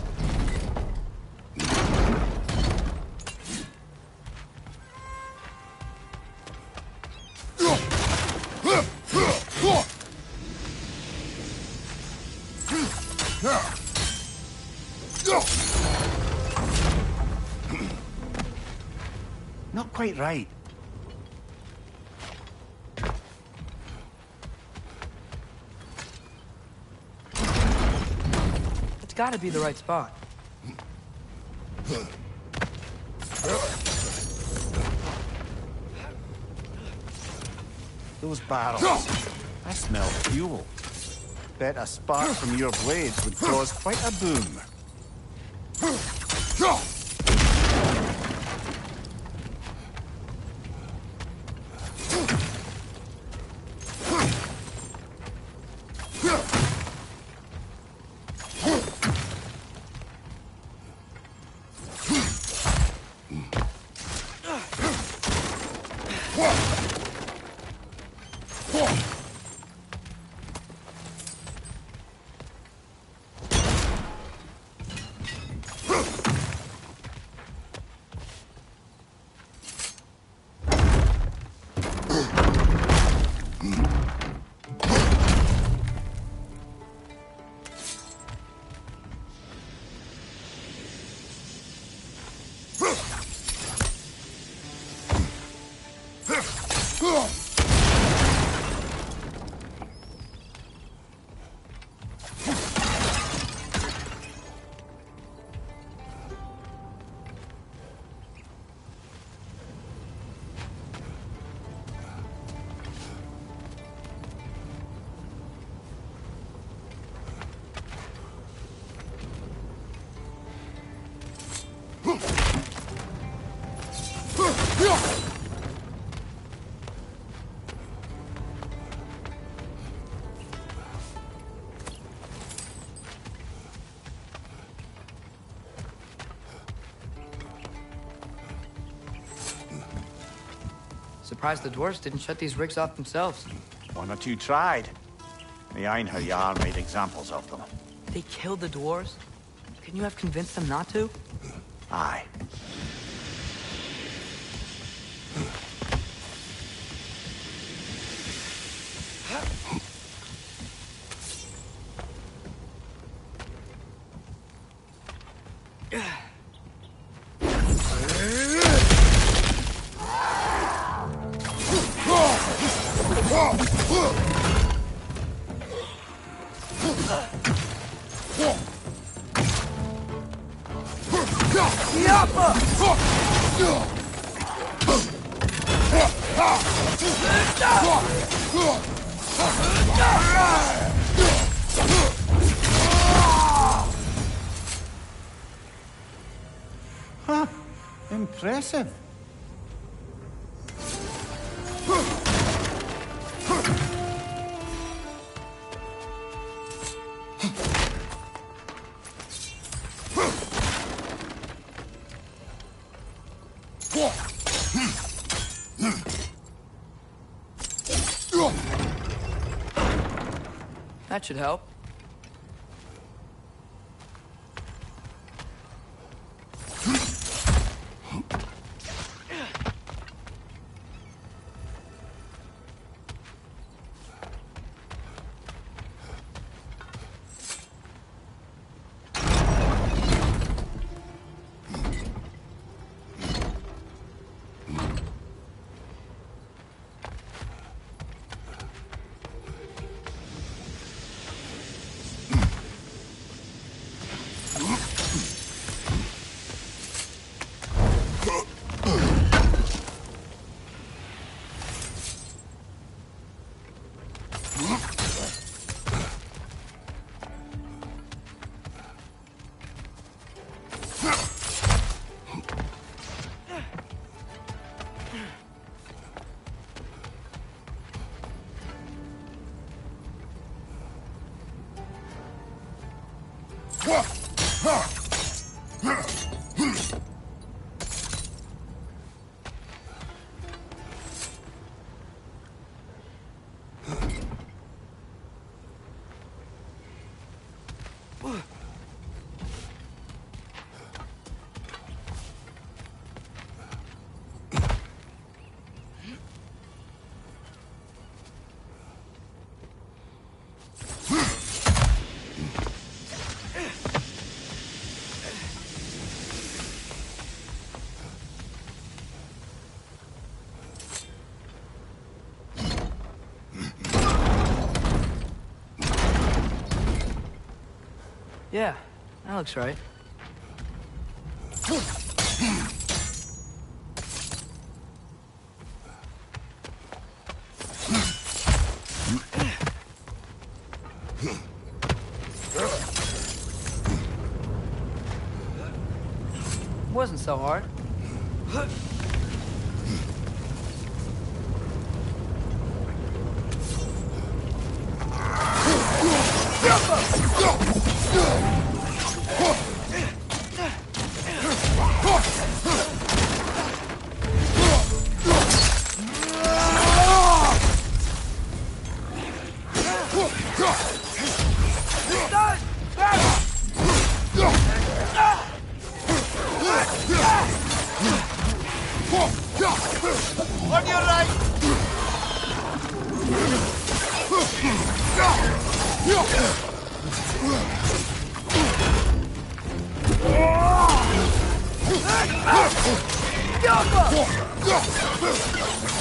Not quite right. It's gotta be the right spot. Those barrels. I smell fuel. Bet a spark from your blades would cause quite a boom. Surprised the dwarves didn't shut these rigs off themselves. One or two tried. The Einherjar made examples of them. They killed the dwarves? Couldn't you have convinced them not to? Aye. Huh. Impressive. That should help. Yeah, that looks right. Wasn't so hard. On your right!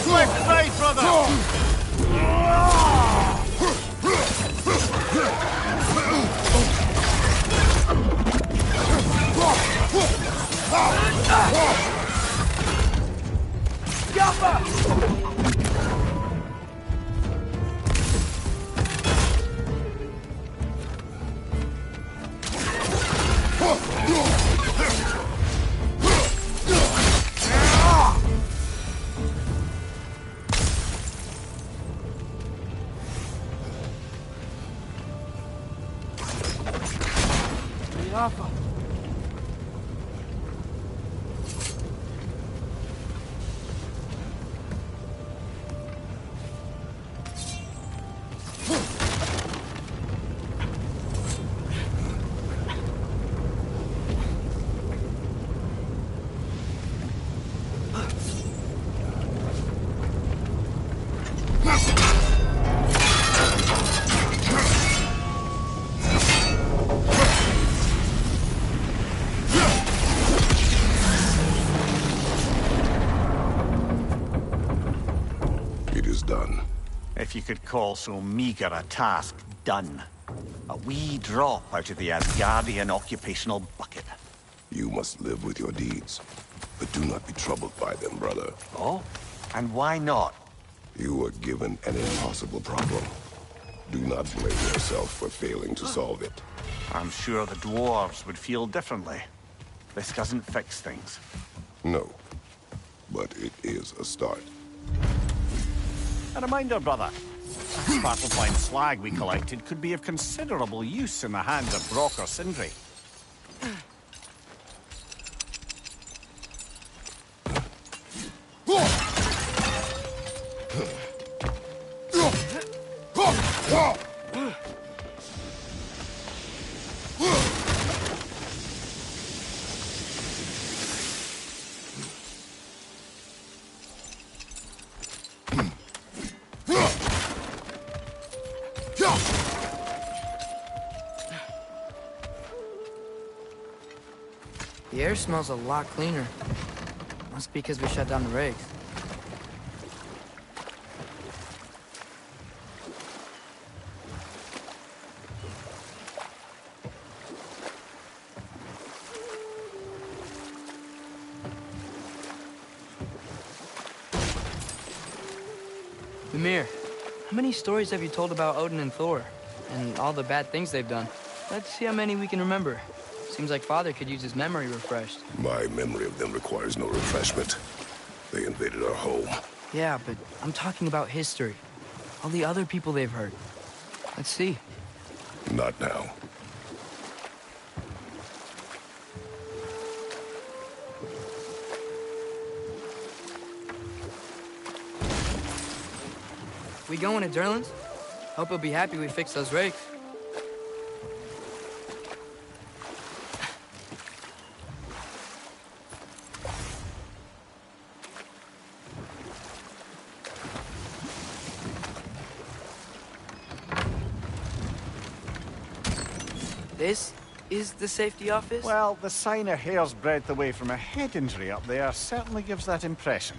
Left side, brother! Yaffa. It is done. If you could call so meager a task done. A wee drop out of the Asgardian occupational bucket. You must live with your deeds, but do not be troubled by them, brother. Oh? And why not? You were given an impossible problem. Do not blame yourself for failing to solve it. I'm sure the dwarves would feel differently. This doesn't fix things. No, but it is a start. A reminder, brother. That sparkle-fine slag we collected could be of considerable use in the hands of Brock or Sindri. The air smells a lot cleaner. Must be because we shut down the rigs. Mimir, how many stories have you told about Odin and Thor? And all the bad things they've done? Let's see how many we can remember. Seems like Father could use his memory refreshed. My memory of them requires no refreshment. They invaded our home. Yeah, but I'm talking about history. All the other people they've hurt. Let's see. Not now. We going to Derlin's? Hope he'll be happy we fixed those rakes. This is the safety office? Well, the sign a hair's breadth away from a head injury up there certainly gives that impression.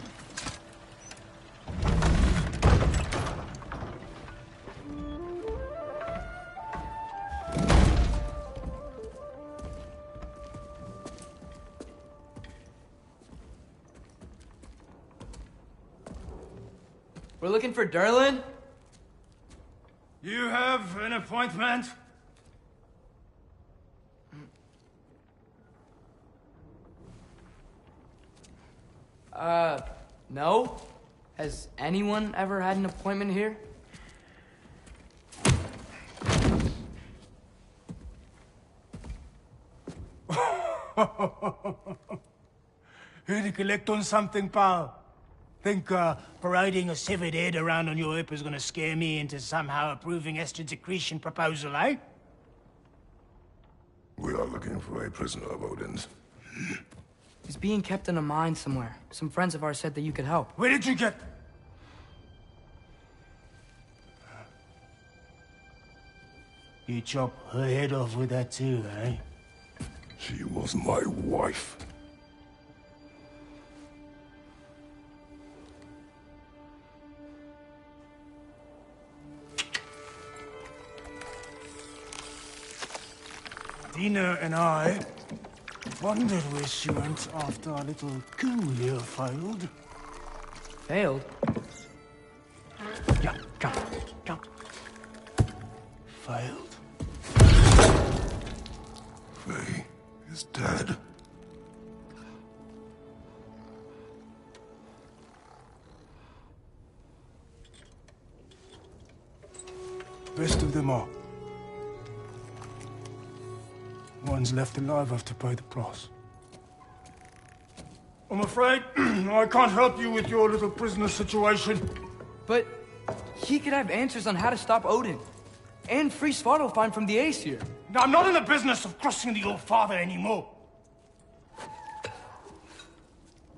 We're looking for Derlin? You have an appointment? No? Has anyone ever had an appointment here? Here to collect on something, pal? Think, parading a severed head around on your hip is gonna scare me into somehow approving Esther's accretion proposal, eh? We are looking for a prisoner of Odin's. He's being kept in a mine somewhere. Some friends of ours said that you could help. Where did you get... You chop her head off with that too, eh? She was my wife. Dina and I wondered where she went after our little coup here failed. Failed? Yeah, jump. Failed. Faye is dead. Best of them all. One's left alive have to pay the price. I'm afraid I can't help you with your little prisoner situation. But he could have answers on how to stop Odin. And free Svartalfheim from the Aesir. I'm not in the business of crossing the Old Father anymore.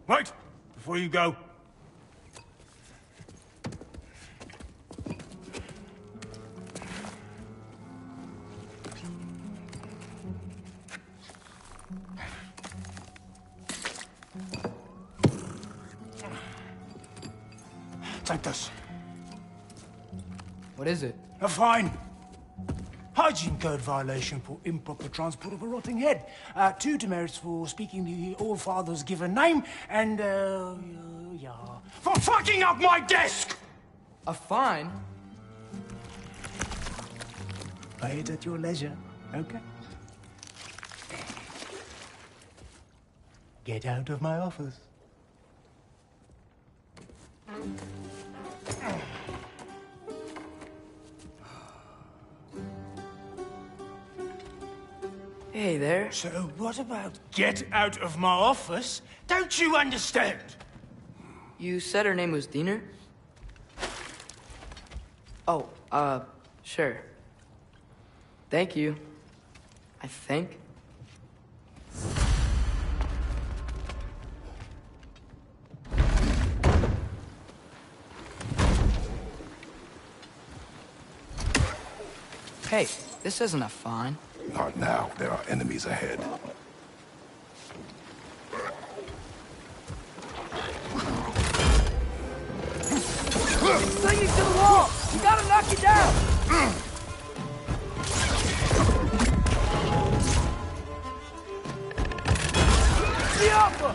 Wait, before you go. Take this. What is it? A fine. Hygiene code violation for improper transport of a rotting head. 2 demerits for speaking the All Father's given name, and, yeah. For fucking up my desk! A fine? Pay it at your leisure, okay? Get out of my office. Hey there. So what about get out of my office? Don't you understand? You said her name was Diener? Oh, sure. Thank you. I think. Hey, this isn't a fine. Not now. There are enemies ahead. Sling you to the wall! You gotta knock you down! The Alpha!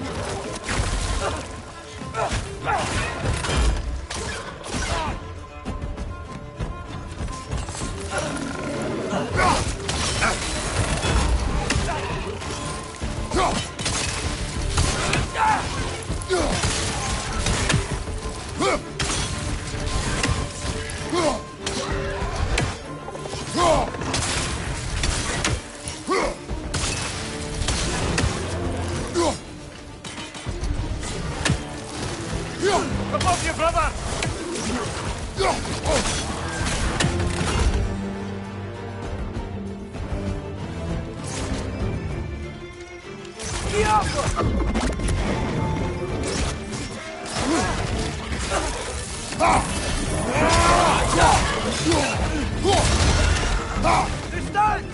It's done!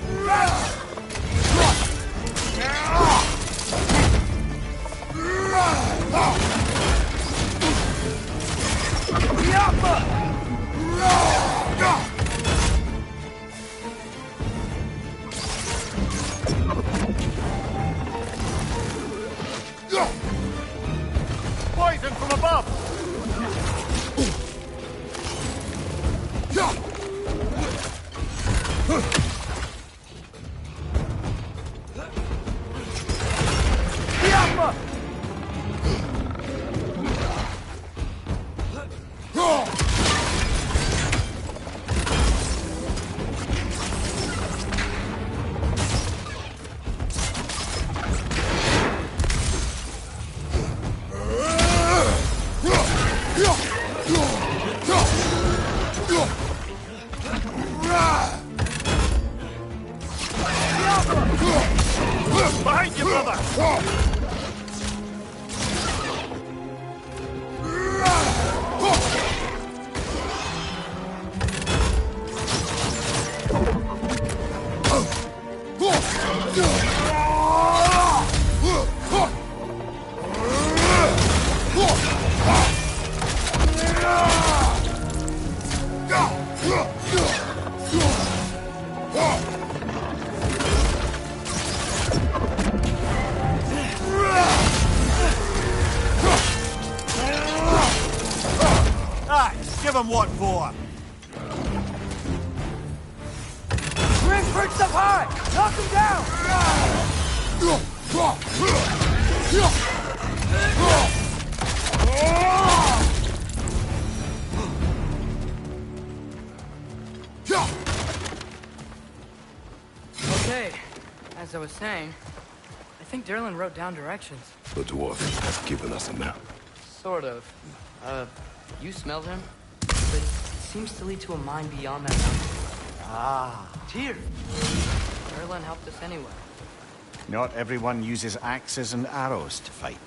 Poison from above! Behind you, brother! Give him what for! Grim's perched up high! Knock him down! Okay, as I was saying, I think Derlin wrote down directions. The dwarf has given us a map. Sort of. You smelled him? But it seems to lead to a mine beyond that mountain. Ah. Tyr! Derlin helped us anyway. Not everyone uses axes and arrows to fight.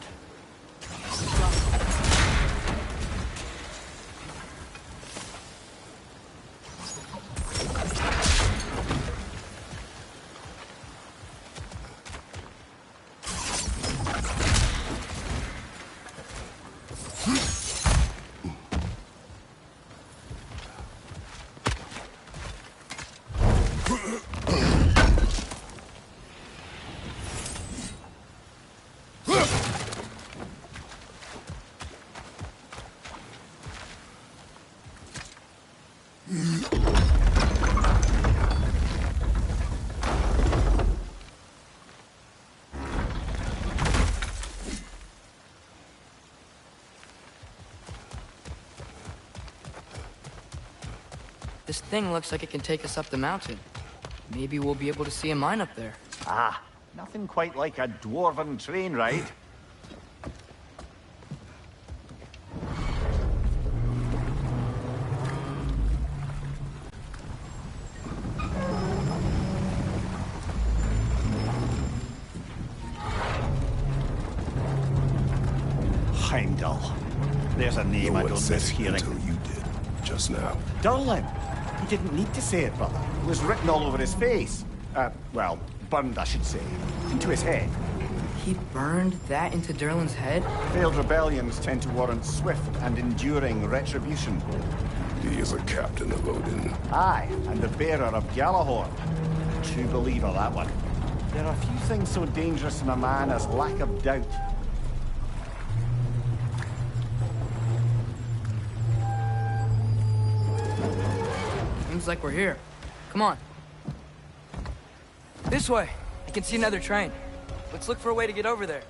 This thing looks like it can take us up the mountain. Maybe we'll be able to see a mine up there. Ah, nothing quite like a dwarven train ride. Heimdall. There's a name I don't miss hearing. Until you did, just now. Derlin. He didn't need to say it, brother. It was written all over his face. Well, burned, I should say. Into his head. He burned that into Derlin's head? Failed rebellions tend to warrant swift and enduring retribution. He is a captain of Odin. Aye, and the bearer of Galahorn. True believer, that one. There are few things so dangerous in a man as lack of doubt. Seems like we're here. Come on. This way. I can see another train. Let's look for a way to get over there.